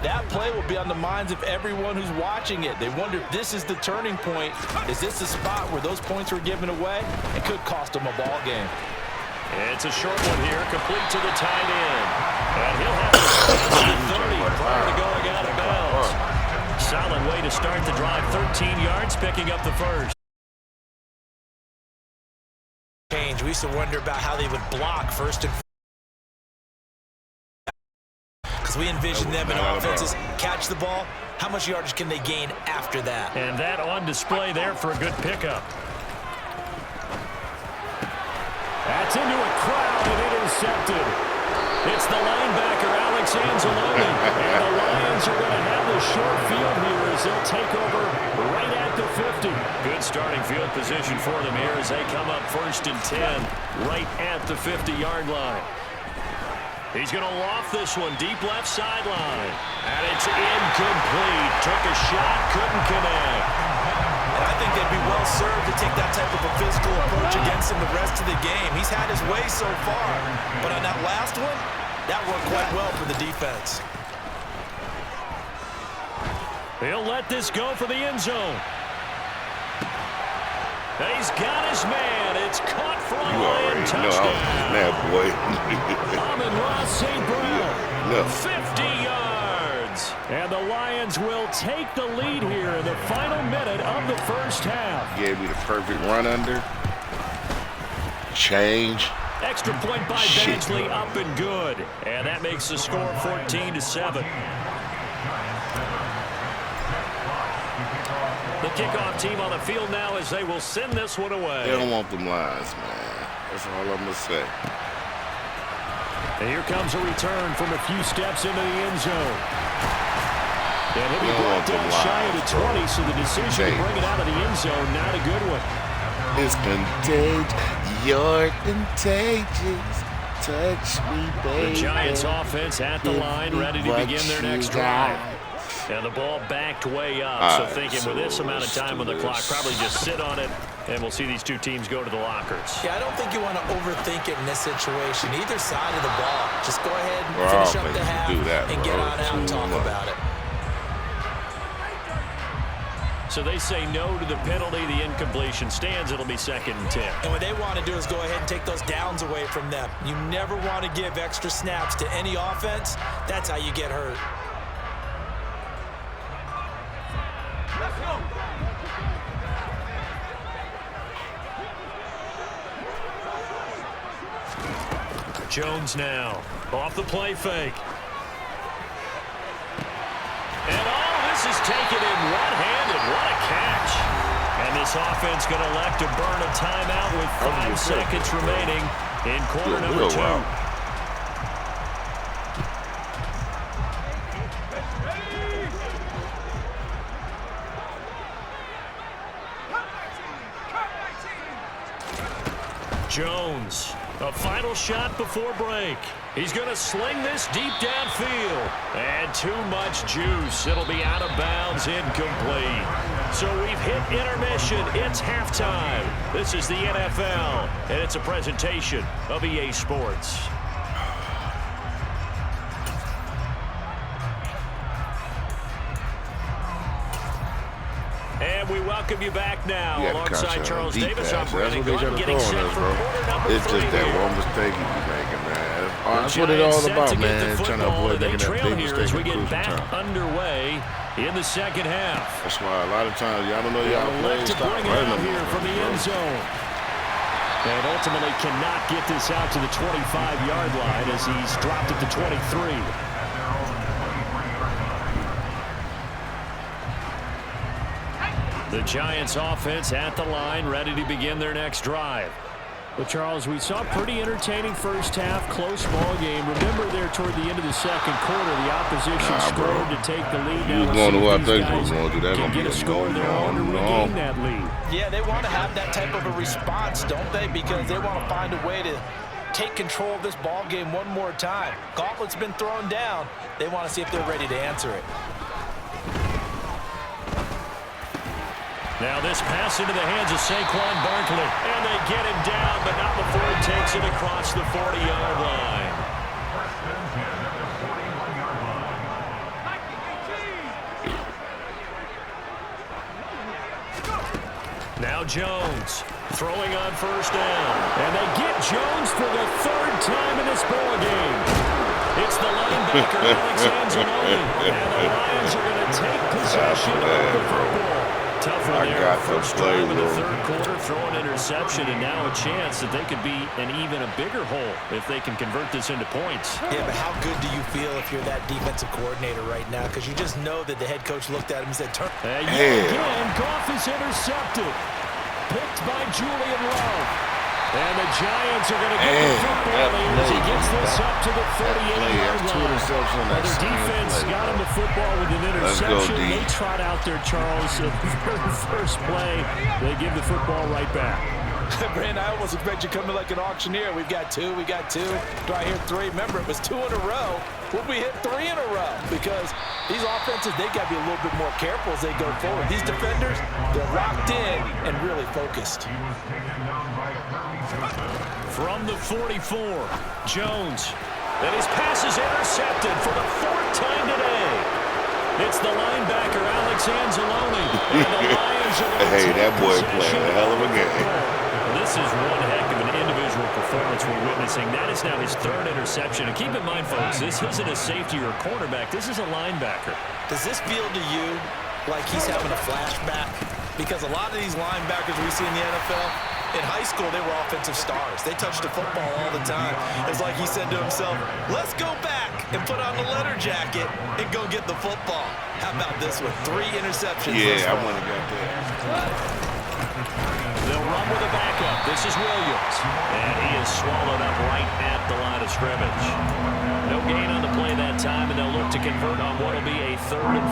that play will be on the minds of everyone who's watching it. They wonder if this is the turning point. Is this the spot where those points were given away? It could cost them a ball game. It's a short one here, complete to the tight end. And he'll have to 30 prior to going out of bounds. Solid way to start the drive, 13 yards, picking up the first. We used to wonder about how they would block first and because we envision them in offenses catch the ball. How much yardage can they gain after that? And that on display there for a good pickup. That's into a crowd and intercepted. It's the linebacker, Alex Anzalone. And the Lions are going to have the short field here as they'll take over right at the 50. Good starting field position for them here as they come up first and 10 right at the 50-yard line. He's going to loft this one deep left sideline. And it's incomplete. Took a shot, couldn't connect. And I think they'd be well served to take that type of a physical approach against him the rest of the game. He's had his way so far. But on that last one, that worked quite well for the defense. He'll let this go for the end zone. He's got his man. It's caught for a Lion touchdown. That boy. Amon-Ra St. Brown. No. 50 yards. And the Lions will take the lead here in the final minute of the first half. Gave me the perfect run under. Change. Extra point by Benchley, up and good. And that makes the score 14-7. The kickoff team on the field now as they will send this one away. They don't want them lines, man. That's all I'm going to say. And here comes a return from a few steps into the end zone. And he'll be brought down shy of the 20, so the decision to bring it out of the end zone, not a good one. It's contagious. You're contagious. Touch me, baby. The Giants offense at the line, ready to begin their next drive. And the ball backed way up, so thinking with this amount of time on the clock, probably just sit on it, and we'll see these two teams go to the lockers. Yeah, I don't think you want to overthink it in this situation. Either side of the ball, just go ahead and finish up the half and get on out and talk about it. So they say no to the penalty. The incompletion stands. It'll be second and 10. And what they want to do is go ahead and take those downs away from them. You never want to give extra snaps to any offense. That's how you get hurt. Let's go. Jones now off the play fake. And all this is taken in one-handed. What a catch. And this offense going to elect to burn a timeout with 5 seconds remaining in quarter number 2. Jones, a final shot before break. He's going to sling this deep downfield. And too much juice. It'll be out of bounds, incomplete. So we've hit intermission. It's halftime. This is the NFL, and it's a presentation of EA Sports. And we welcome you back now alongside Charles Davis. I'm Brandon Gordon getting set for quarter number 3. It's just that one mistake you be making, man. That's what it's all about, man. Trying to avoid making that big mistake we get back underway in the second half. That's why a lot of times y'all don't know y'all play. To bring it out here from the end zone. And ultimately cannot get this out to the 25-yard line as he's dropped at the 23. The Giants offense at the line, ready to begin their next drive. But, Charles, we saw a pretty entertaining first half, close ball game. Remember there toward the end of the second quarter, the opposition scored to take the lead. You was going to what I think we was going to do. That's going to be a score there to regain that lead. Yeah, they want to have that type of a response, don't they? Because they want to find a way to take control of this ball game one more time. Gauntlet's been thrown down. They want to see if they're ready to answer it. Now this pass into the hands of Saquon Barkley. And they get him down, but not before he takes it across the 40-yard line. Now Jones throwing on first down. And they get Jones for the third time in this ball game. It's the linebacker, Alex Anzalone. And the Lions are going to take possession of the football. Tough one there. First drive in the third quarter, throw an interception, and now a chance that they could be in even a bigger hole if they can convert this into points. Yeah, but how good do you feel if you're that defensive coordinator right now? Because you just know that the head coach looked at him and said, turn. Again, Goff is intercepted. Picked by Julian Love. And the Giants are going to get the football as he gets this up to the 38-yard line. The defense got him the football with an interception. They trot out there, Charles, at the very first play. They give the football right back. Brandon, I almost expect you coming like an auctioneer. We've got two. Do I hear three? Remember, it was 2 in a row. Would we hit 3 in a row? Because these offenses, they got to be a little bit more careful as they go forward. These defenders, they're locked in and really focused. From the 44, Jones. And his pass is intercepted for the 4th time today. It's the linebacker, Alex Anzalone. And the Lions are going to hey, that boy playing a hell of a game. This is one heck of an individual performance we're witnessing. That is now his 3rd interception. And keep in mind, folks, this isn't a safety or a cornerback. This is a linebacker. Does this feel to you like he's having a flashback? Because a lot of these linebackers we see in the NFL, in high school, they were offensive stars. They touched the football all the time. It's like he said to himself, let's go back and put on the leather jacket and go get the football. How about this one? 3 interceptions. Yeah, I want to get that. They'll run with a backup. This is Williams. And he is swallowed up right at the line of scrimmage. No gain on the play that time, and they'll look to convert on what will be a 3rd and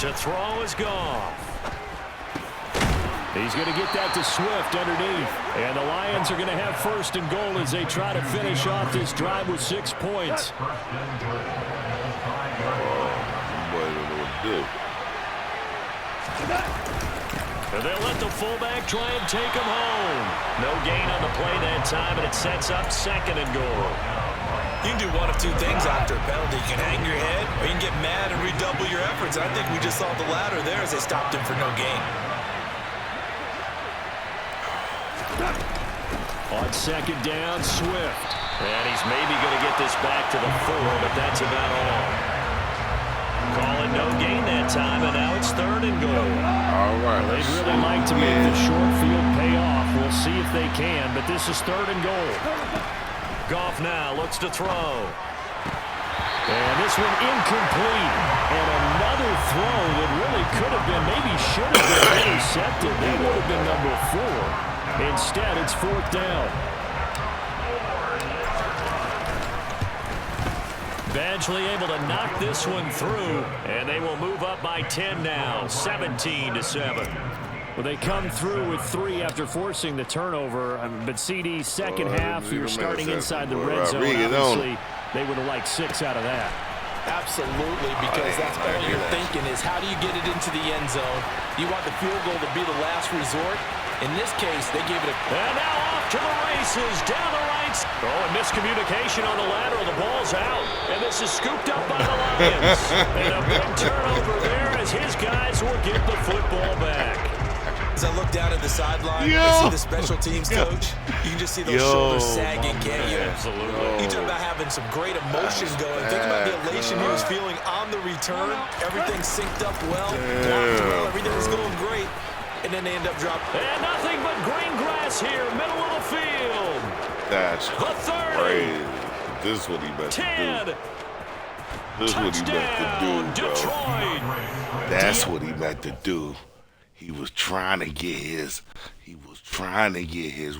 4. To throw is Goff. He's going to get that to Swift underneath. And the Lions are going to have 1st and goal as they try to finish off this drive with 6 points. Boy, don't know what to do. And they'll let the fullback try and take him home. No gain on the play that time, and it sets up 2nd and goal. You can do one of 2 things after a penalty. You can hang your head, or you can get mad and redouble your efforts. I think we just saw the latter there as they stopped him for no gain. On 2nd down, Swift. And he's maybe going to get this back to the 4, but that's about all. Calling no gain that time, and now it's 3rd and goal. All right. They'd really like to make the short field pay off. We'll see if they can, but this is 3rd and goal. Goff now looks to throw. And this one incomplete. And another throw that really could have been, maybe should have been intercepted. That would have been number 4. Instead, it's 4th down. Badgley able to knock this one through. And they will move up by 10 now, 17-7. Well, they come through with 3 after forcing the turnover. But CD's second half, you're starting inside the red zone. Obviously, they would have liked 6 out of that. Absolutely, because that's all you're thinking is how do you get it into the end zone? You want the field goal to be the last resort. In this case, they gave it a... And now off to the races, down the right. Oh, and miscommunication on the lateral. The ball's out. And this is scooped up by the Lions. And a big turnover there as his guys will get the football back. As I look down at the sideline, Yo. I see the special teams coach. You can just see those shoulders sagging, can't you? Absolutely. You talk about having some great emotion going. Think about the elation he was feeling on the return. Everything synced up well, blocked well, everything was going great. And then they end up dropping. And nothing but green grass here, middle of the field. That's The 30. crazy. This is what he meant 10. to do. This is what he meant to do, bro. Detroit. That's what he meant to do. He was trying to get his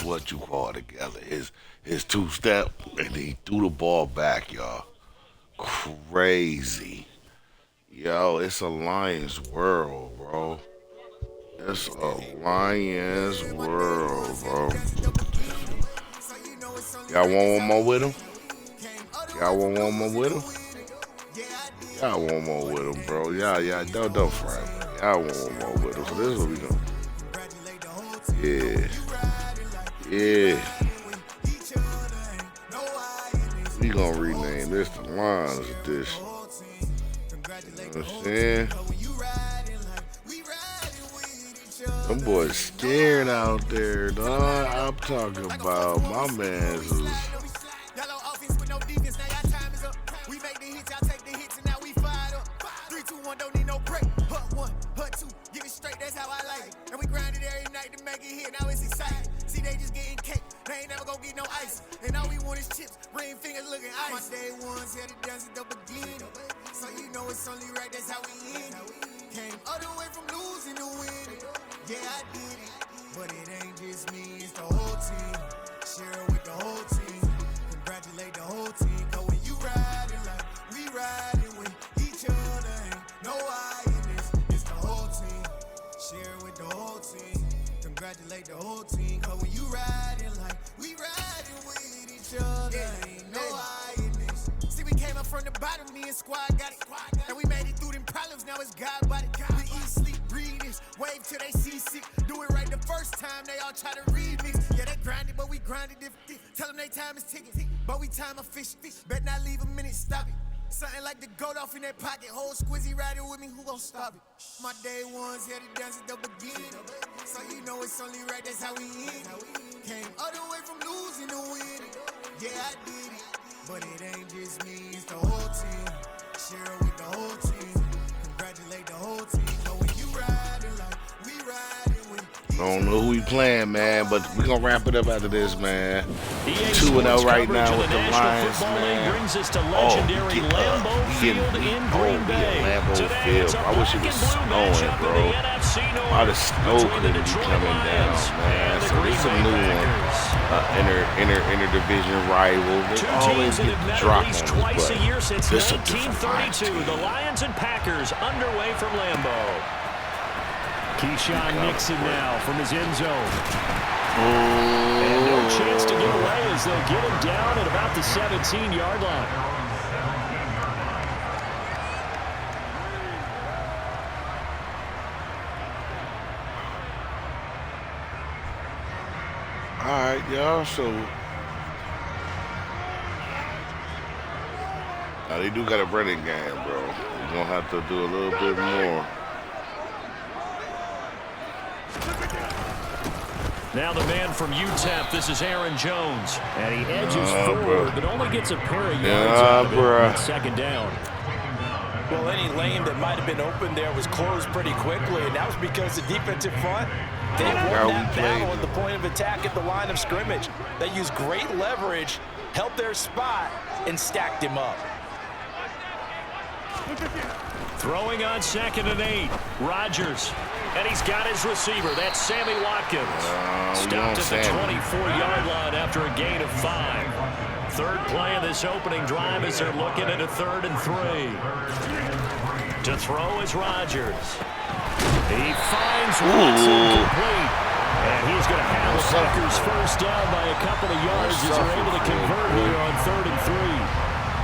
what you call together, his two-step, and he threw the ball back, y'all. Crazy. Yo, it's a Lions world, bro. It's a Lions world, bro. Y'all want one more with him? Y'all want one more with him? Y'all want one more with him, bro. Y'all, don't fret. Y'all want one more with him. So this is what we doing. Yeah. We gonna rename this the Lions edition. You know what I'm saying? Them boys scared out there, dog. I'm talking about my man's was. Congratulate the whole team, cause when you riding like we riding with each other, ain't no hiding this. See, we came up from the bottom, me and squad got it, and we made it through them problems, now it's God body. We eat, sleep, breathe this, wave till they see sick, do it right the first time, they all try to remix. Yeah, they grinded, but we grinded different. Tell them they time is ticking, but we time efficient. Bet not leave a minute, stop it. Something like the goat off in that pocket. Whole squizzy riding with me, who gon' stop it? My day ones here to dance at the beginning. So you know it's only right, that's how we end. Came all the way from losing to winning. Yeah, I did it. But it ain't just me, it's the whole team. Share it with the whole team. Congratulate the whole team. But when you riding like we riding with. I don't know who we playing, man, but we gonna wrap it up after this, man. 2-0 right now with the Lions, man. Oh, we in Green Bay. Lambeau Field. I wish it was snowing, bro. All the snow couldn't be coming down, man. So this is a new one. Interdivision rival. They always get the drop on us, but this is a different vibe. The Lions and Packers underway from Lambeau. Keyshawn Nixon now from his end zone. And no chance to get away as they'll get him down at about the 17-yard line. All right, y'all, so now they do got a running game, bro. We're gonna have to do a little bit more. Now the man from UTEP, this is Aaron Jones. And he edges forward, but only gets a pair of yards out of it on second down. Well, any lane that might have been open there was closed pretty quickly, and that was because the defensive front, they won that battle at the point of attack at the line of scrimmage. They used great leverage, held their spot, and stacked him up. Throwing on 2nd and 8, Rodgers. And he's got his receiver. That's Sammy Watkins. Stopped at the 24-yard line after a gain of 5. Third play of this opening drive as they're looking at a 3rd and 3. To throw is Rodgers. He finds Watson complete. And he's going to have the Packers first down by a couple of yards as they're able to convert here on 3rd and 3.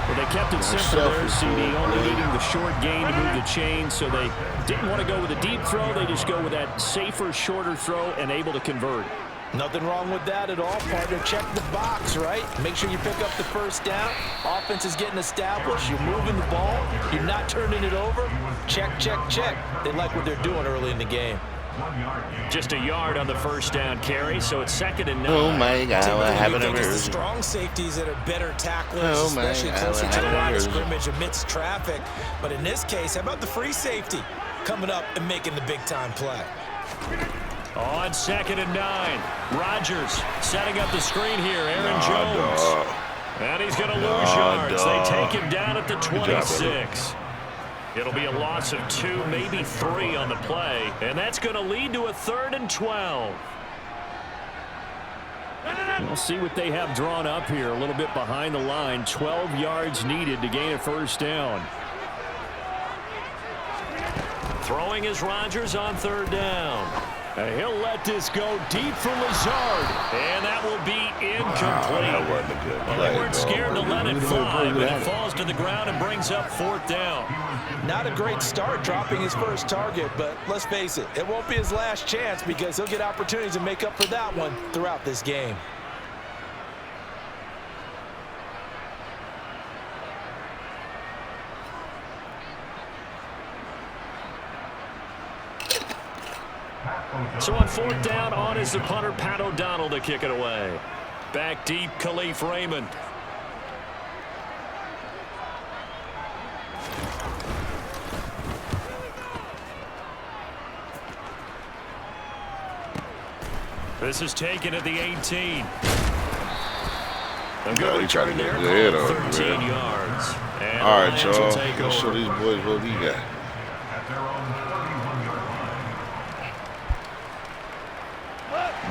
Well, they kept it simple there, CD, only needing the short gain to move the chain, so they didn't want to go with a deep throw. They just go with that safer, shorter throw and able to convert. Nothing wrong with that at all, partner. Check the box, right? Make sure you pick up the first down. Offense is getting established. You're moving the ball. You're not turning it over. Check, check, check. They like what they're doing early in the game. Just a yard on the first down carry, so it's 2nd and 9. Oh my God, what happened to It's the her? strong safeties that are better tacklers, Oh my especially God, closer what to the line of happened to her? scrimmage amidst traffic. But in this case, how about the free safety coming up and making the big-time play? On 2nd and 9, Rodgers setting up the screen here. Aaron Jones. Dog. And he's going to lose yards. Dog. They take him down at the Good job, 26. It'll be a loss of 2, maybe 3 on the play. And that's going to lead to a 3rd and 12. We'll see what they have drawn up here. A little bit behind the line. 12 yards needed to gain a first down. Throwing is Rodgers on 3rd down. And he'll let this go deep for Lazard. And that will be incomplete. That wasn't a good play, They weren't scared to let it Really fly, good but play. it falls to the ground and brings up 4th down. Not a great start dropping his first target, but let's face it, it won't be his last chance because he'll get opportunities to make up for that one throughout this game. So on 4th down, on is the punter, Pat O'Donnell, to kick it away. Back deep, Khalif Raymond. This is taken at the 18. A good he tried to return get there, his head called on, 13 man. yards. And All right, the Lions will y'all. take Let's show over. these boys what we got.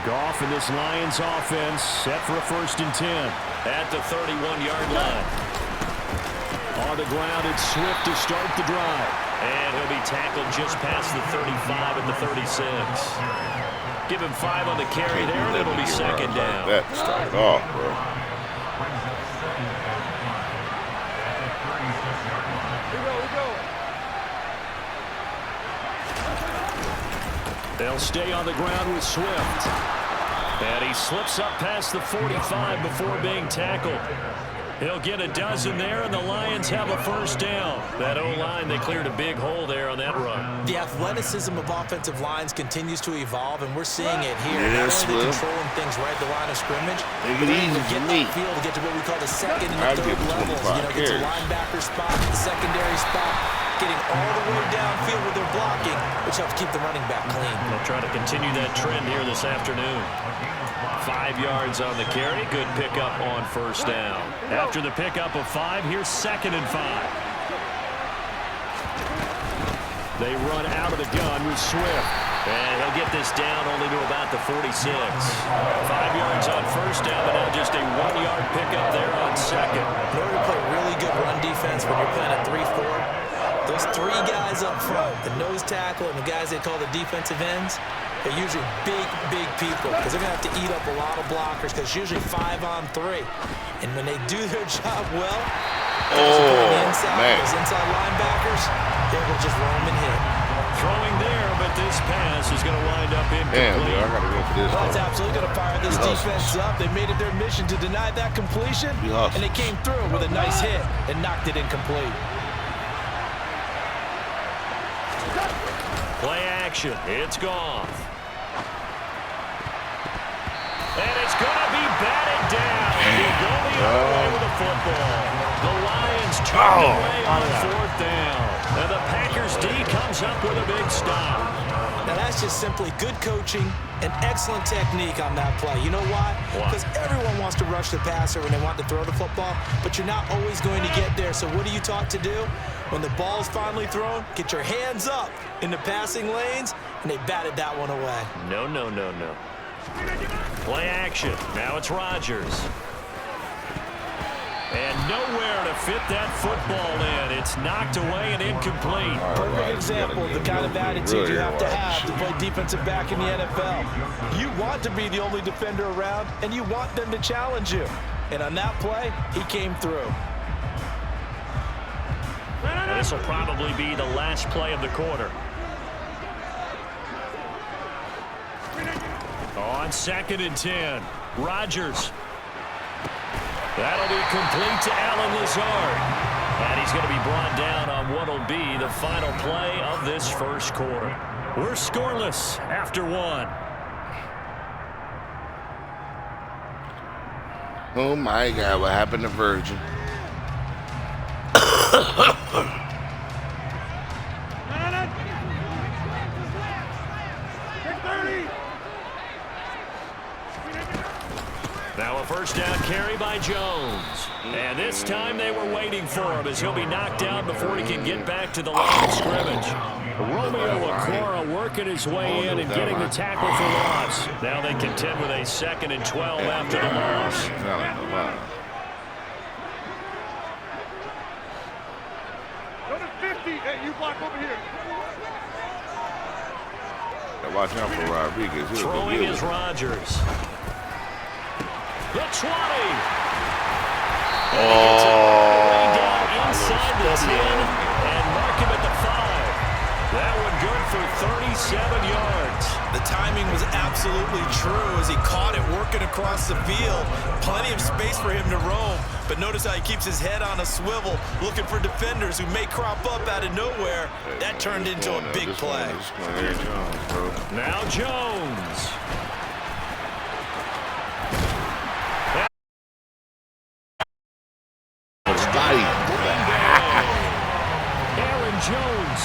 Goff in this Lions offense set for a 1st and 10 at the 31-yard line. On the ground, it's Swift to start the drive. And he'll be tackled just past the 35 at the 36. Give him 5 on the carry there, and it'll be 2nd down. That started off, bro. They'll stay on the ground with Swift. And he slips up past the 45 before being tackled. He'll get a dozen there, and the Lions have a 1st down. That O-line, they cleared a big hole there on that run. The athleticism of offensive lines continues to evolve, and we're seeing it here. Yes, Not only Will. controlling things right at the line of scrimmage, Make it easy for get me. that field to get to what we call the 2nd and I'd the give 3rd him levels. 25 Get to carries. linebacker spot, the secondary spot, getting all the way downfield with their blocking, which helps keep the running back clean. They'll try to continue that trend here this afternoon. 5 yards on the carry. Good pickup on 1st down. After the pickup of 5, here's 2nd and 5. They run out of the gun with Swift. And he'll get this down only to about the 46. 5 yards on 1st down, but now just a 1-yard pickup there on 2nd. In order to play really good run defense when you're playing a 3-4, those 3 guys up front, the nose tackle and the guys they call the defensive ends, they're usually big people because they're going to have to eat up a lot of blockers because it's usually 5 on 3. And when they do their job well, those inside linebackers, they will just roam and hit. Throwing there, but this pass is going to wind up incomplete. Damn, dude, I got to go for this Well, it's one. absolutely going to fire this defense up. They made it their mission to deny that completion, and they came through with a nice hit and knocked it incomplete. Play action. It's Goff. And it's going to be batted down. He'll go the other way with the football. The Lions turned away on 4th down. And the Packers D comes up with a big stop. Now, that's just simply good coaching and excellent technique on that play. You know why? Because everyone wants to rush the passer when they want to throw the football, but you're not always going to get there. So what are you taught to do? When the ball's finally thrown, get your hands up in the passing lanes, and they batted that one away. No. Play action. Now it's Rodgers. And nowhere to fit that football in. It's knocked away and incomplete. Perfect example of the kind of attitude you have to play defensive back in the NFL. You want to be the only defender around, and you want them to challenge you. And on that play, he came through. This will probably be the last play of the quarter. On 2nd and 10, Rodgers. That'll be complete to Allen Lazard. And he's going to be brought down on what will be the final play of this first quarter. We're scoreless after one. Oh, my God. What happened to Virgin? Now a first down carry by Jones. And this time they were waiting for him as he'll be knocked down before he can get back to the line of scrimmage. Romeo Okwara working his way in and getting the tackle for loss. Now they contend with a 2nd and 12 after the loss. Go to 50. Hey, you block over here. Now watch out for Rodriguez. Throwing is Rodgers. The 20. And he gets it all the way down inside the 10 and mark him at the 5. That one good for 37 yards. The timing was absolutely true as he caught it working across the field. Plenty of space for him to roam. But notice how he keeps his head on a swivel, looking for defenders who may crop up out of nowhere. That turned into a big play. Now Jones. Aaron Jones,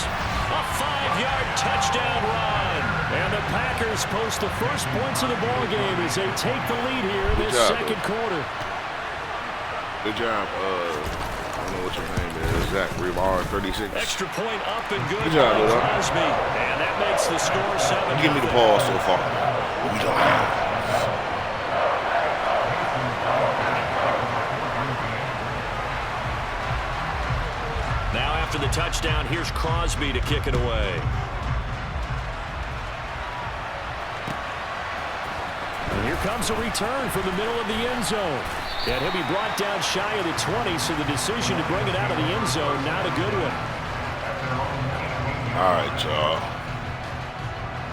a 5-yard touchdown run. And the Packers post the first points of the ball game as they take the lead here in this second quarter. Good job. I don't know what your name is. Zach Rebar, 36. Extra point up and good. Good job, by Crosby. And that makes the score 7. Give me the Paws so far. We don't have. Now after the touchdown, here's Crosby to kick it away. And here comes a return from the middle of the end zone. And he'll be brought down shy of the 20, so the decision to bring it out of the end zone, not a good one. All right, y'all.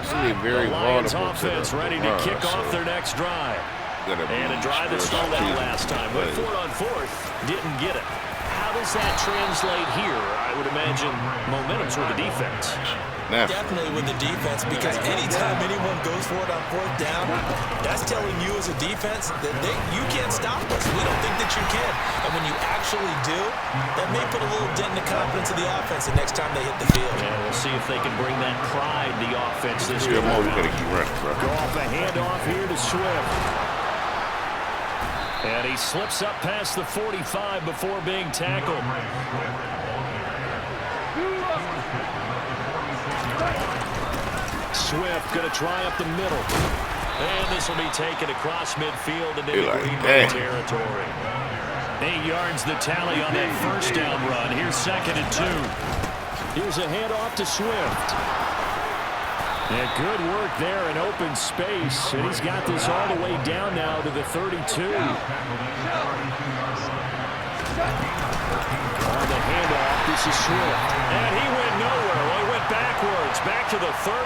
See, very the Lions vulnerable offense ready to kick off their next drive. And a drive that stalled out last time. Went for it on 4th, didn't get it. How does that translate here? I would imagine momentum's with the defense. Definitely with the defense, because anytime anyone goes for it on 4th down, that's telling you as a defense that you can't stop us. We don't think that you can. And when you actually do, that may put a little dent in the confidence of the offense the next time they hit the field. Yeah, we'll see if they can bring that pride, the offense, this game. We gotta keep running, bro. Go off a handoff here to Swift. And he slips up past the 45 before being tackled. Swift going to try up the middle. And this will be taken across midfield and into Green Bay territory. 8 yards the tally on that first down run. Here's 2nd and 2. Here's a handoff to Swift. Yeah, good work there in open space. And he's got this all the way down now to the 32. On the handoff, this is Swift. And he went nowhere. Well, he went backwards, back to the 33.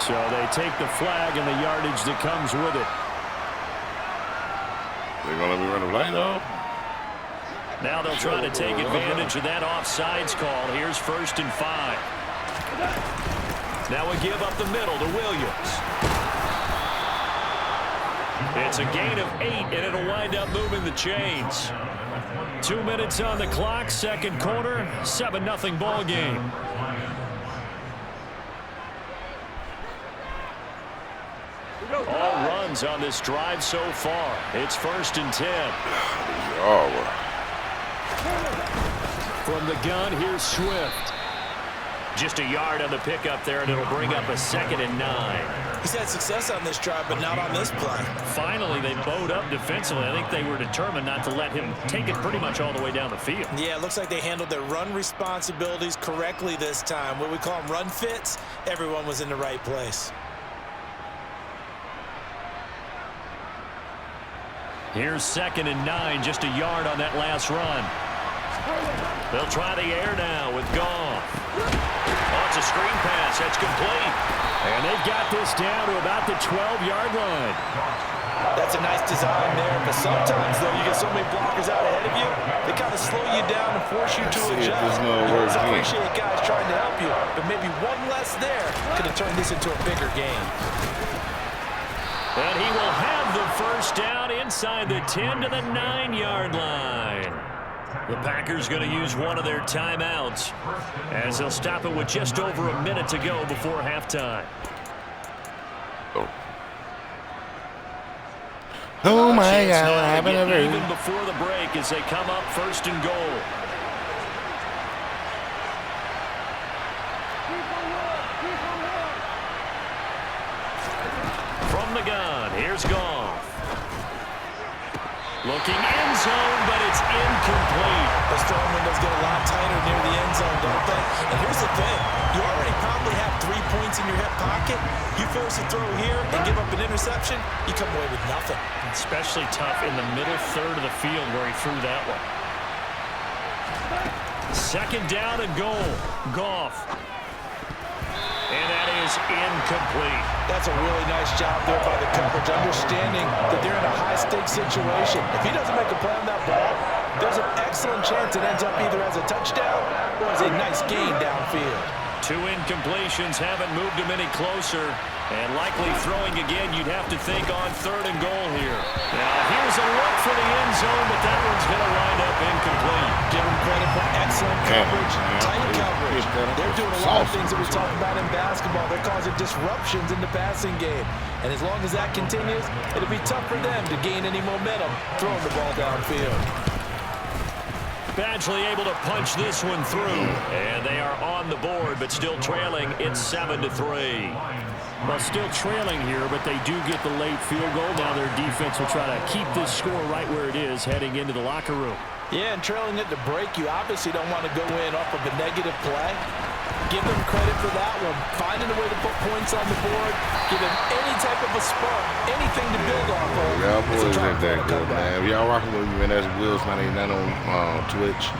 So they take the flag and the yardage that comes with it. They're going to let me run the play, though? Now they'll try to take advantage of that offsides call. Here's 1st and 5. Now we give up the middle to Williams. It's a gain of 8, and it'll wind up moving the chains. 2 minutes on the clock, second quarter, 7-0 ball game. All runs on this drive so far. It's 1st and 10. From the gun, here's Swift. Just a yard on the pickup there, and it'll bring up a 2nd and 9. He's had success on this drive, but not on this play. Finally, they bowed up defensively. I think they were determined not to let him take it pretty much all the way down the field. Yeah, it looks like they handled their run responsibilities correctly this time. What we call them run fits, everyone was in the right place. Here's 2nd and 9, just a yard on that last run. They'll try the air now with Goff. Oh, it's a screen pass. That's complete. And they've got this down to about the 12-yard line. That's a nice design there, but sometimes, though, you get so many blockers out ahead of you, they kind of slow you down and force you to adjust. You always appreciate guys trying to help you, but maybe one less there could have turned this into a bigger game. And he will have the first down inside the 10 to the 9-yard line. The Packers going to use one of their timeouts as they'll stop it with just over a minute to go before halftime. Oh my God! Even before the break as they come up first and goal. From the gun, here's Goff. Looking end zone, but it's incomplete. Those throwing windows get a lot tighter near the end zone, don't they? And here's the thing. You already probably have 3 points in your hip pocket. You force a throw here and give up an interception, you come away with nothing. Especially tough in the middle third of the field where he threw that one. Second down and goal. Goff. And that is incomplete. That's a really nice job there by the coverage, understanding that they're in a high-stakes situation. If he doesn't make a play on that ball, there's an excellent chance it ends up either as a touchdown or as a nice gain downfield. 2 incompletions haven't moved him any closer. And likely throwing again, you'd have to think on third and goal here. Now, here's a look for the end zone, but that one's going to wind up incomplete. Give him credit for excellent coverage, tight coverage. They're doing a lot of things that we talk about in basketball. They're causing disruptions in the passing game. And as long as that continues, it'll be tough for them to gain any momentum throwing the ball downfield. Badgley able to punch this one through. And they are on the board, but still trailing. It's 7-3. Well, still trailing here, but they do get the late field goal. Now their defense will try to keep this score right where it is heading into the locker room. Yeah, and trailing at the break, you obviously don't want to go in off of a negative play. Give them credit for that one. Finding a way to put points on the board, give them any type of a spark, anything to build off of. Y'all boys ain't that good, man. If y'all rocking with me, man, that's Wills99 on Twitch,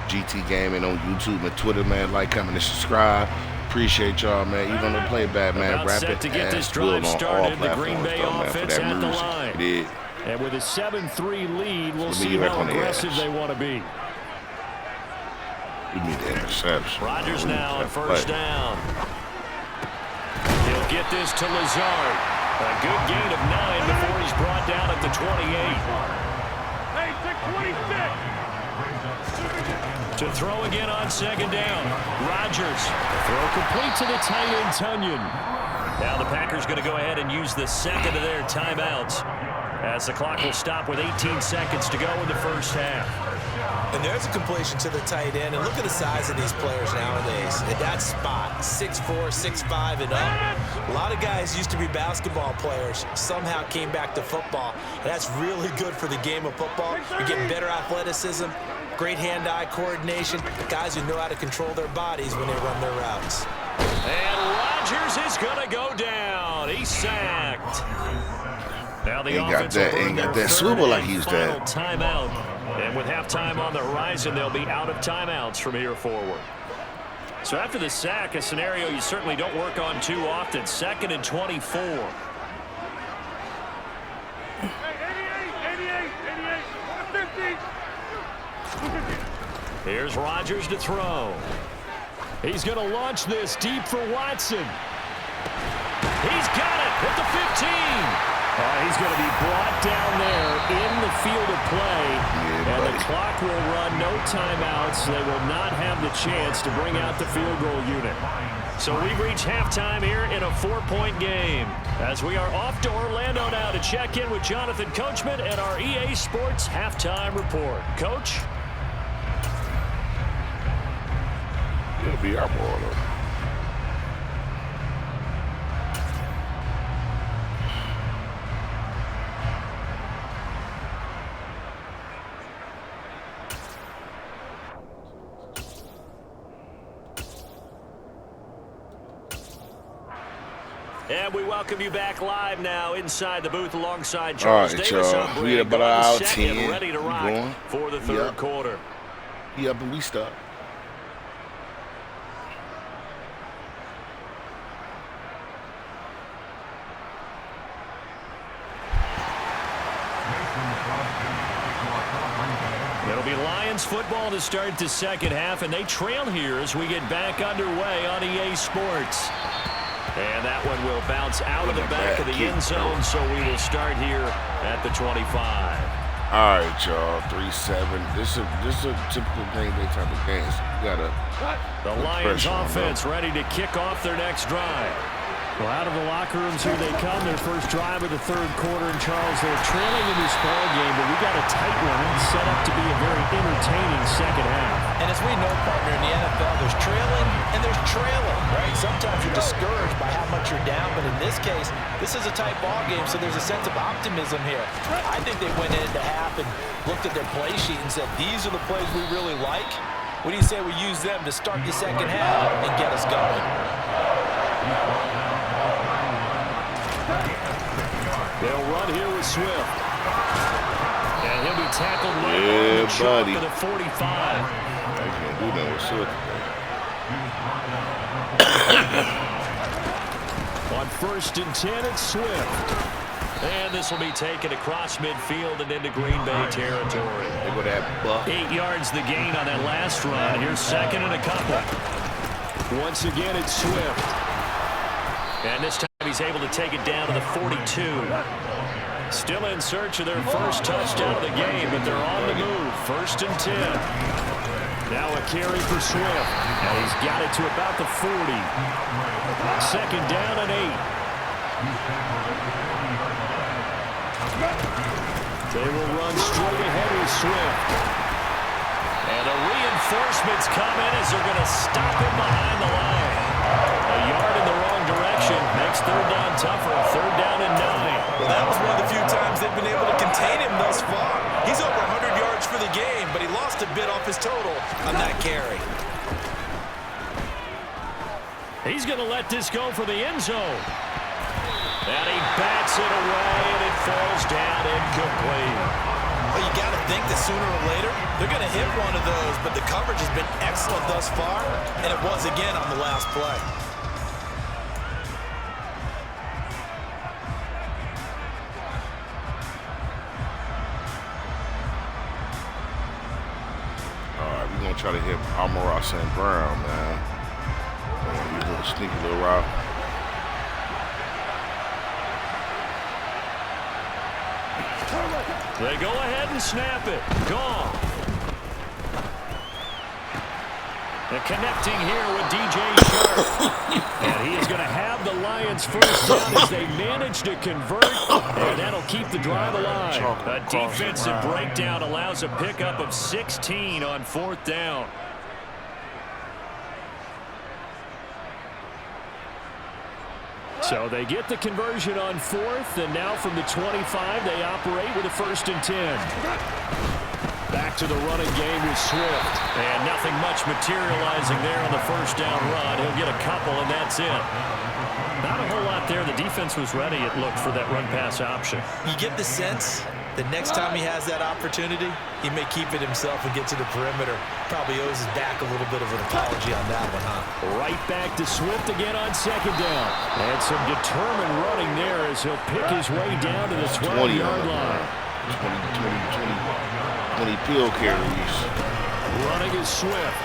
GT Gaming on YouTube and Twitter, man. Like, comment, and subscribe. Appreciate y'all, man. Even on the playback, man. Rapid to get this Will drive on all started, the Green platforms, Bay though, man, for offense that at the music. line. It is. And with a 7-3 lead, we'll Let me see get back how on the aggressive edge. they want to be. We need the interception. Rodgers man. now on first down. He'll get this to Lazard. A good gain of 9 before he's brought down at the 28. Hey, 626. To throw again on second down. Rodgers. The throw complete to the tight end, Tunyon. Now the Packers going to go ahead and use the second of their timeouts as the clock will stop with 18 seconds to go in the first half. And there's a completion to the tight end. And look at the size of these players nowadays. At that spot, 6'4", 6'5", and up. A lot of guys used to be basketball players, somehow came back to football. And that's really good for the game of football. You're getting better athleticism, great hand-eye coordination, guys who know how to control their bodies when they run their routes. And Rodgers is going to go down. He's sacked. Now the offense ain't got that swivel like he used to have. Timeout. And with halftime on the horizon, they'll be out of timeouts from here forward. So after the sack, a scenario you certainly don't work on too often. 2nd and 24. Hey, 88, 50. Here's Rodgers to throw. He's going to launch this deep for Watson. He's got it at the 15. He's going to be brought down there in the field of play. And the clock will run, no timeouts. They will not have the chance to bring out the field goal unit. So we've reached halftime here in a 4-point game. As we are off to Orlando now to check in with Jonathan Coachman and our EA Sports Halftime Report. Coach? It'll be our ball, though. And we welcome you back live now inside the booth alongside Charles All right, Davis. y'all. We about an hour 10. Ready to rock for the third quarter. Yep, and we start. Lions football to start the second half, and they trail here as we get back underway on EA Sports. And that one will bounce out of the back of the end zone, so we will start here at the 25. All right, y'all, 3-7. This is a typical Green Bay type of game. So you gotta the Lions offense ready to kick off their next drive. Well, out of the locker rooms here they come. Their first drive of the third quarter. And Charles, they're trailing in this ball game, but we got a tight one set up to be a very entertaining second half. And as we know, partner, in the NFL, there's trailing and there's trailing, right? Sometimes you're discouraged by how much you're down, but in this case, this is a tight ball game, so there's a sense of optimism here. I think they went into half and looked at their play sheet and said, these are the plays we really like. What do you say we use them to start the second half and get us going? They'll run here with Swift. And he'll be tackled right on the chalk of the 45. I can't do that with Swift. On 1st and 10, it's Swift. And this will be taken across midfield and into Green Bay territory. They go that buck. 8 yards the gain on that last run. Here's second and a couple. Once again, it's Swift. And this time he's able to take it down to the 42. Still in search of their first touchdown of the game, but they're on the move. 1st and 10. Now a carry for Swift. And he's got it to about the 40. 2nd down and 8. They will run straight ahead with Swift. And the reinforcements come in as they're going to stop him behind the line. A yard in the wrong direction makes 3rd down tougher. 3rd down and 9. Well, that was one of the few times they've been able to contain him thus far. He's over 100 yards for the game, but he lost a bit off his total on that carry. He's going to let this go for the end zone. And he bats it away, and it falls down incomplete. Well, you got to think that sooner or later, they're going to hit one of those, but the coverage has been excellent thus far, and it was again on the last play. All right, we're going to try to hit Amon-Ra St. Brown, man. Use a little sneaky little route. They go ahead and snap it. Gone. And connecting here with DJ Sharp. And he is going to have the Lions first down as they manage to convert. And that'll keep the drive alive. A defensive breakdown allows a pickup of 16 on 4th down. So they get the conversion on 4th, and now from the 25, they operate with a 1st and 10. Back to the running game with Swift. And nothing much materializing there on the 1st down run. He'll get a couple, and that's it. Not a whole lot there. The defense was ready, it looked, for that run-pass option. You get the sense that next time he has that opportunity, he may keep it himself and get to the perimeter. Probably owes his back a little bit of an apology on that one, huh? Right back to Swift again on 2nd down. And some determined running there as he'll pick his way down to the 20-yard line. 20 pill carries. Running is Swift.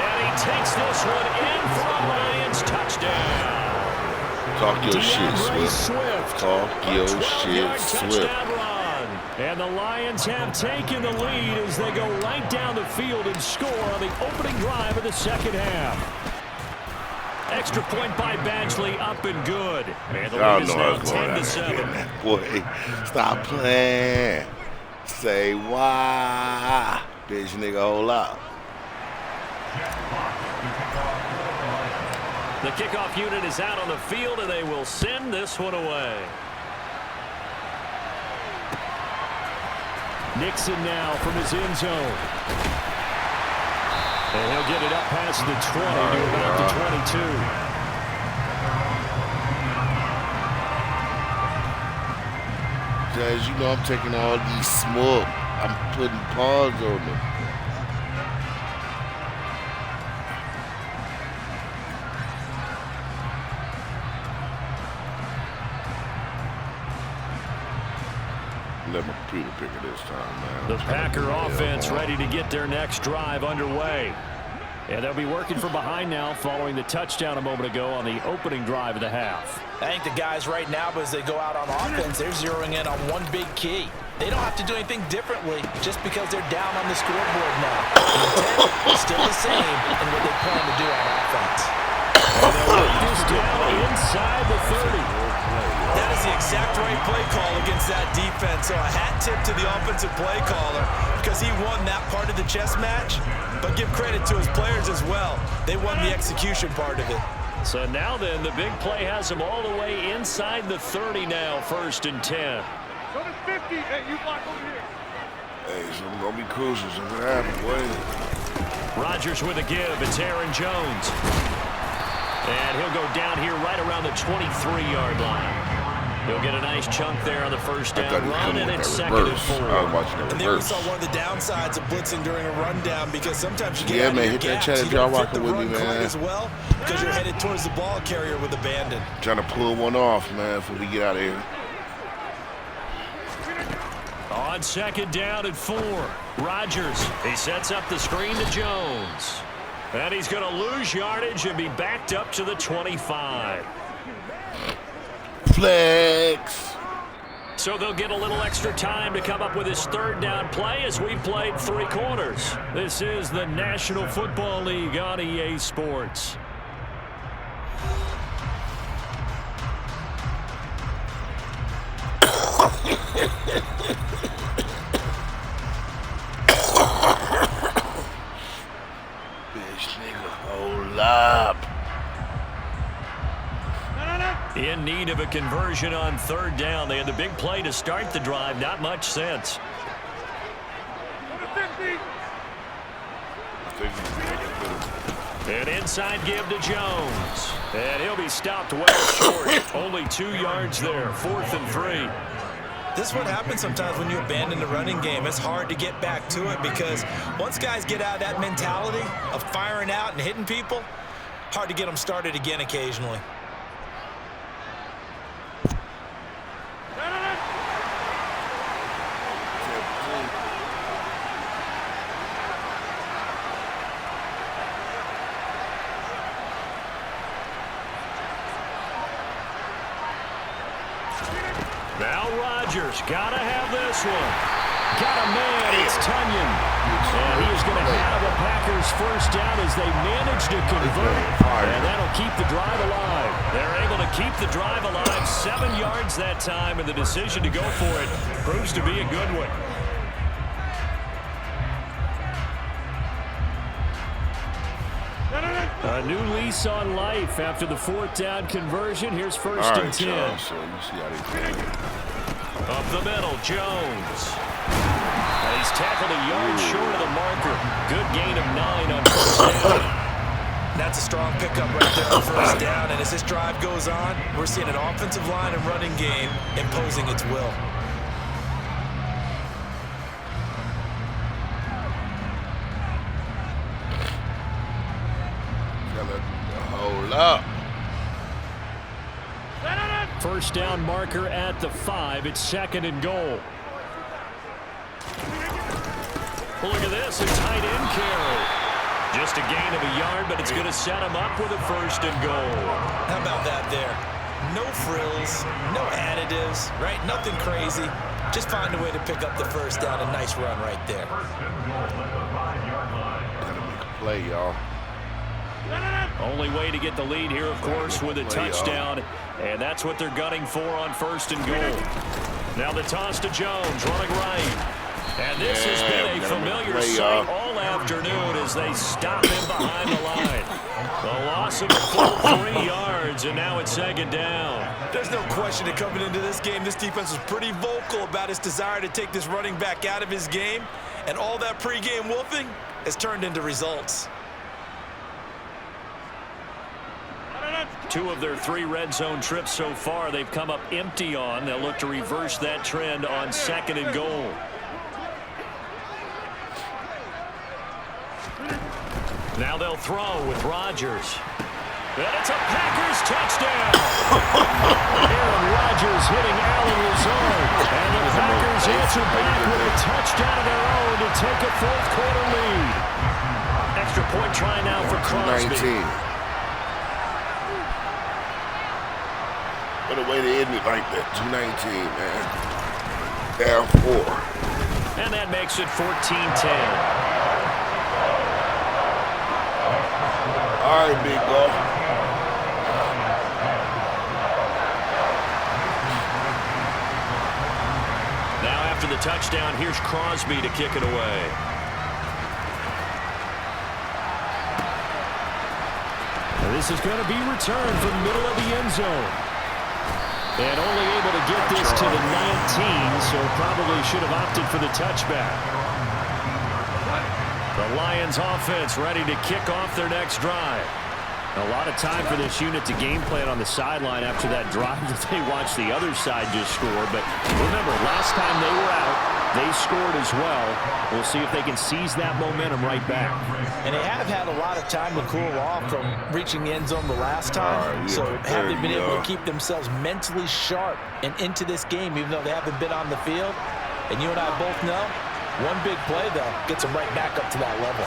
And he takes this one in for a Lions touchdown. Talk your shit, Swift. Talk your shit, Swift. And the Lions have taken the lead as they go right down the field and score on the opening drive of the second half. Extra point by Badgley, up and good. And the lead is now 10-7. Boy, stop playing. Say why. Bitch nigga, hold up. The kickoff unit is out on the field, and they will send this one away. Nixon now from his end zone. And he'll get it up past the 20 to about the 22. Guys, you know I'm taking all these smoke. I'm putting paws on them. Let my computer pick it this time, man. The Packer offense ready to get their next drive underway. And they'll be working from behind now following the touchdown a moment ago on the opening drive of the half. I think the guys right now, as they go out on offense, they're zeroing in on one big key. They don't have to do anything differently just because they're down on the scoreboard now. The intent is still the same in what they plan to do on offense. And they'll work this down inside the 30. That is the exact right play call against that defense. So a hat tip to the offensive play caller because he won that part of the chess match. But give credit to his players as well. They won the execution part of it. So now then, the big play has them all the way inside the 30 now, 1st and 10. Go to 50. Hey, you block over here. Hey, so I'm going to be cruising. So what happened, boy? Rodgers with a give. It's Aaron Jones. And he'll go down here right around the 23-yard line. He'll get a nice chunk there on the first down run, and it's 2nd and 4. I was watching that And then we reverse. saw one of the downsides of blitzing during a rundown because sometimes you get Yeah, out man, of your hit that gaps. chat You if y'all don't fit rocking the with me, run quite man. as well because you're headed towards the ball carrier with abandon. Trying to pull one off, man, before we get out of here. On 2nd down and 4, Rodgers. He sets up the screen to Jones. And he's going to lose yardage and be backed up to the 25. Flex. So they'll get a little extra time to come up with his 3rd down play as we've played 3 quarters. This is the National Football League on EA Sports. Bitch, nigga, hold up. In need of a conversion on 3rd down. They had the big play to start the drive. Not much sense. Go to 50. An inside give to Jones. And he'll be stopped well short. Only 2 yards there. 4th and 3. This is what happens sometimes when you abandon the running game. It's hard to get back to it because once guys get out of that mentality of firing out and hitting people, hard to get them started again occasionally. Now Rodgers, gotta have this one. Got a man, it's Tunyon. And he is going to have a Packers 1st down as they manage to convert. And that'll keep the drive alive. They're able to keep the drive alive. 7 yards that time, and the decision to go for it proves to be a good one. A new lease on life after the 4th down conversion. Here's 1st and 10. Y'all, so you see how they play. Up the middle, Jones. And he's tackled a yard short of the marker. Good gain of 9 on 1st down. That's a strong pickup right there on 1st down. And as this drive goes on, we're seeing an offensive line and running game imposing its will. Hold up. 1st down marker at the 5. It's 2nd and goal. Look at this, a tight end carry. Just a gain of a yard, but it's going to set him up with a 1st and goal. How about that there? No frills, no additives, right? Nothing crazy. Just find a way to pick up the 1st down. A nice run right there. Gotta make a play, y'all. Only way to get the lead here, of course, with a touchdown. And that's what they're gunning for on 1st and goal. Now the toss to Jones, running right. And this has been a familiar sight all afternoon as they stop him behind the line. A loss of a full 3 yards, and now it's 2nd down. There's no question that coming into this game, this defense was pretty vocal about its desire to take this running back out of his game. And all that pregame wolfing has turned into results. 2 of their 3 red zone trips so far, they've come up empty on. They'll look to reverse that trend on 2nd and goal. Now they'll throw with Rodgers. And it's a Packers touchdown. Aaron Rodgers hitting Allen Lazard. And the Packers answer back with a touchdown of their own to take a fourth-quarter lead. Extra point try now for Crosby. 19. What a way to end it like that. 219, man. Down 4. And that makes it 14-10. All right, big boy. Now after the touchdown, here's Crosby to kick it away. And this is going to be returned from the middle of the end zone. And only able to get this to the 19, so probably should have opted for the touchback. The Lions offense ready to kick off their next drive. A lot of time for this unit to game plan on the sideline after that drive that they watched the other side just score. But remember, last time they were out, they scored as well. We'll see if they can seize that momentum right back. And they have had a lot of time to cool off from reaching the end zone the last time. So have they been able to keep themselves mentally sharp and into this game, even though they haven't been on the field? And you and I both know, one big play, though, gets them right back up to that level.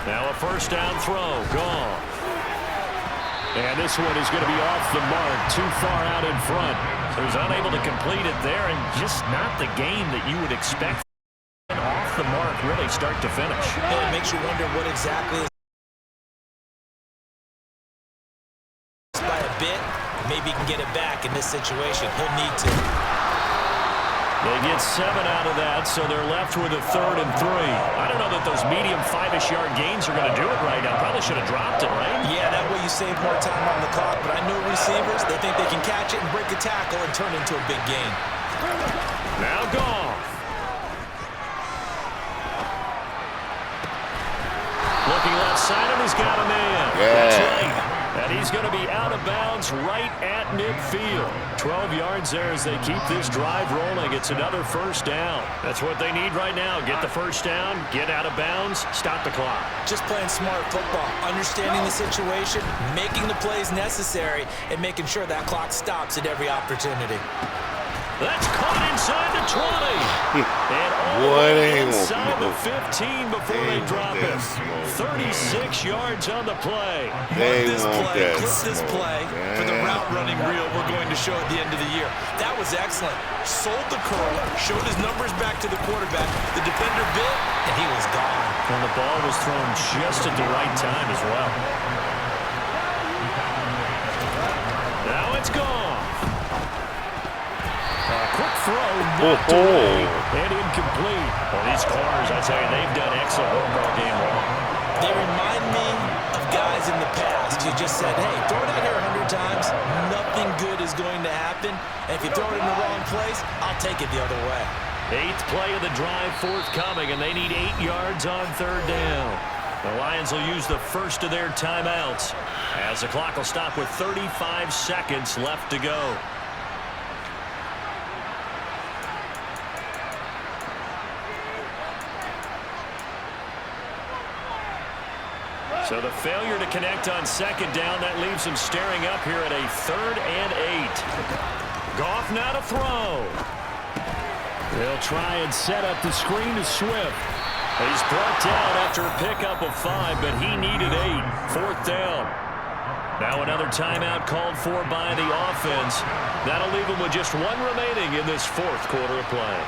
Now a first down throw, gone. And this one is going to be off the mark, too far out in front. So he's unable to complete it there, and just not the game that you would expect. Off the mark, really start to finish. And it makes you wonder what exactly is by a bit. Maybe he can get it back in this situation. He'll need to. They get 7 out of that, so they're left with a 3rd and 3. I don't know that those medium 5-ish yard gains are going to do it right now. Probably should have dropped it, right? Yeah, that way you save more time on the clock. But I know receivers, they think they can catch it and break a tackle and turn it into a big gain. Now Goff. Looking left side of, he's got a man. That's right. And he's going to be out of bounds right at midfield. 12 yards there as they keep this drive rolling. It's another first down. That's what they need right now. Get the first down, get out of bounds, stop the clock. Just playing smart football, understanding the situation, making the plays necessary, and making sure that clock stops at every opportunity. That's caught inside the 20. And all inside the 15 before they drop it. 36 yards on the play. Clip this play for the route running reel we're going to show at the end of the year. That was excellent. Sold the curl, showed his numbers back to the quarterback. The defender bit, and he was gone. And the ball was thrown just at the right time as well. Now it's gone. Quick throw, knocked away, and incomplete. Well, these corners, I tell you, they've done excellent work all game long. They remind me of guys in the past who just said, hey, throw it out here 100 times, nothing good is going to happen. And if you throw it in the wrong place, I'll take it the other way. 8th play of the drive forthcoming, and they need 8 yards on 3rd down. The Lions will use the first of their timeouts as the clock will stop with 35 seconds left to go. So the failure to connect on 2nd down, that leaves him staring up here at a 3rd and 8. Goff now to throw. They'll try and set up the screen to Swift. He's brought down after a pickup of 5, but he needed 8. 4th down. Now another timeout called for by the offense. That'll leave him with just 1 remaining in this 4th quarter of play.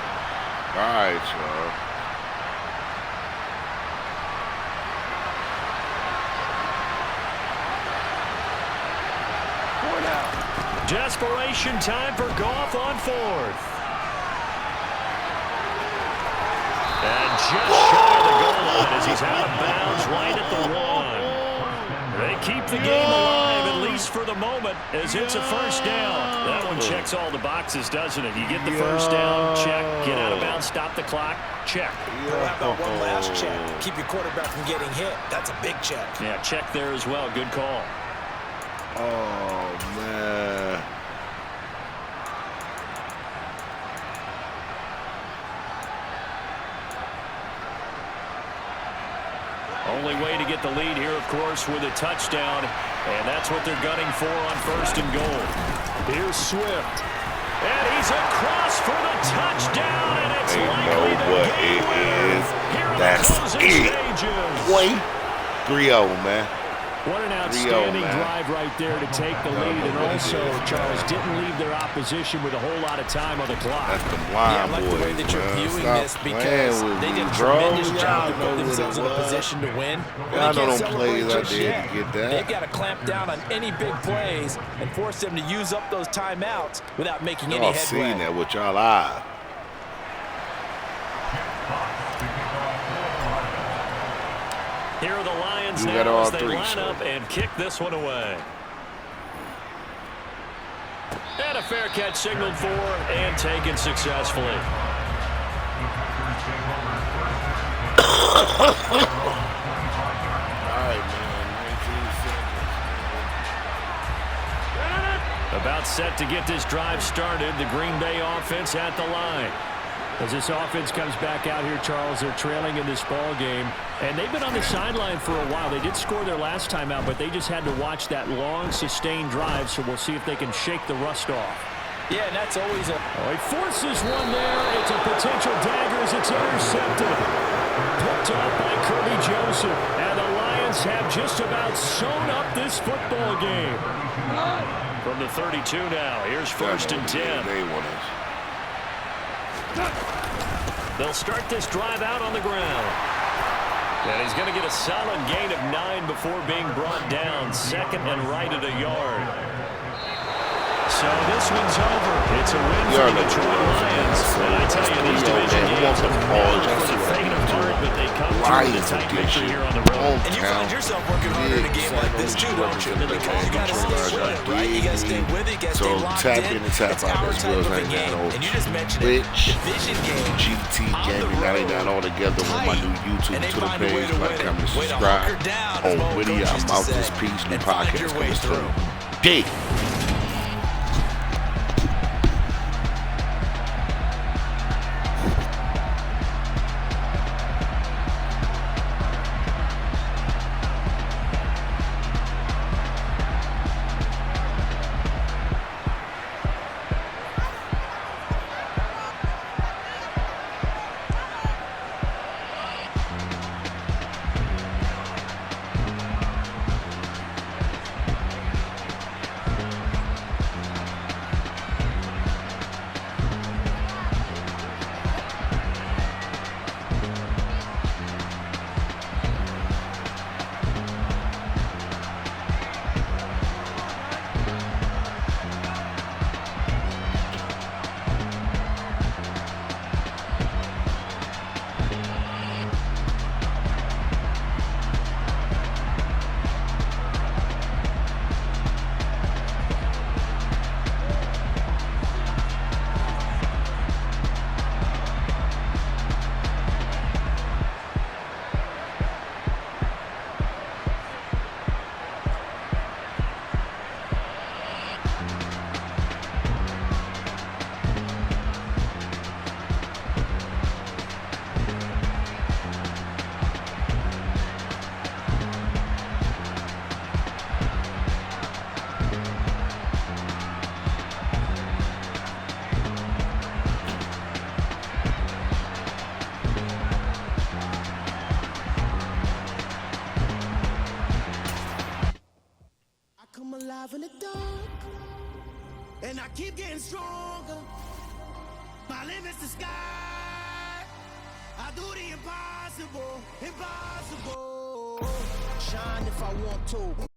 All right, y'all. Desperation time for Goff on 4th. And just shy of the goal line as he's out of bounds right at the 1. They keep the game alive, at least for the moment, as it's a first down. That one checks all the boxes, doesn't it? You get the first down, check. Get out of bounds, stop the clock, check. How about one last check? Keep your quarterback from getting hit. That's a big check. Yeah, check there as well. Good call. Oh, man. Only way to get the lead here, of course, with a touchdown. And that's what they're gunning for on 1st and goal. Here's Swift. And he's across for the touchdown, and it's likely the game winner here in the closing stages. Boy, 3-0, man. What an outstanding drive right there to take the lead, and also, Charles, didn't leave their opposition with a whole lot of time on the clock. That's the blind I like boys, the way that you're viewing Stop this because they did a tremendous job to put themselves in a position to win. Y'all know them plays out there to get that. They've got to clamp down on any big plays and force them to use up those timeouts without making any headway. Y'all seen that with y'all eyes. Here are the Lions now as they line up and kick this one away. And a fair catch signaled for and taken successfully. About set to get this drive started, the Green Bay offense at the line. As this offense comes back out here, Charles, they're trailing in this ball game, and they've been on the sideline for a while. They did score their last time out, but they just had to watch that long, sustained drive, so we'll see if they can shake the rust off. Yeah, and that's always a... Oh, he forces one there. It's a potential dagger as it's intercepted. Picked up by Kirby Joseph, and the Lions have just about sewn up this football game. From the 32 now, here's 1st and 10. They want us. They'll start this drive out on the ground. And he's going to get a solid gain of 9 before being brought down. 2nd and right at a yard. So this one's over. It's a win for the Detroit Lions. And I tell you, these division games have really sort of faded apart, but they come through with a tight victory here on the road. And you find yourself working harder in a game like this too, don't you? Because you got to stay with it, right? You got to stay with it. You got to stay locked in. So tap in and tap out. That's Will's 99 and you just mentioned it. Division game. GT Gaming 99 all together with my new YouTube Twitter page. Like, comment, subscribe. On Witty, I'm out this piece. New podcast coming through. Dig. In the dark, and I keep getting stronger. My limit's the sky. I do the impossible, impossible. Shine if I want to.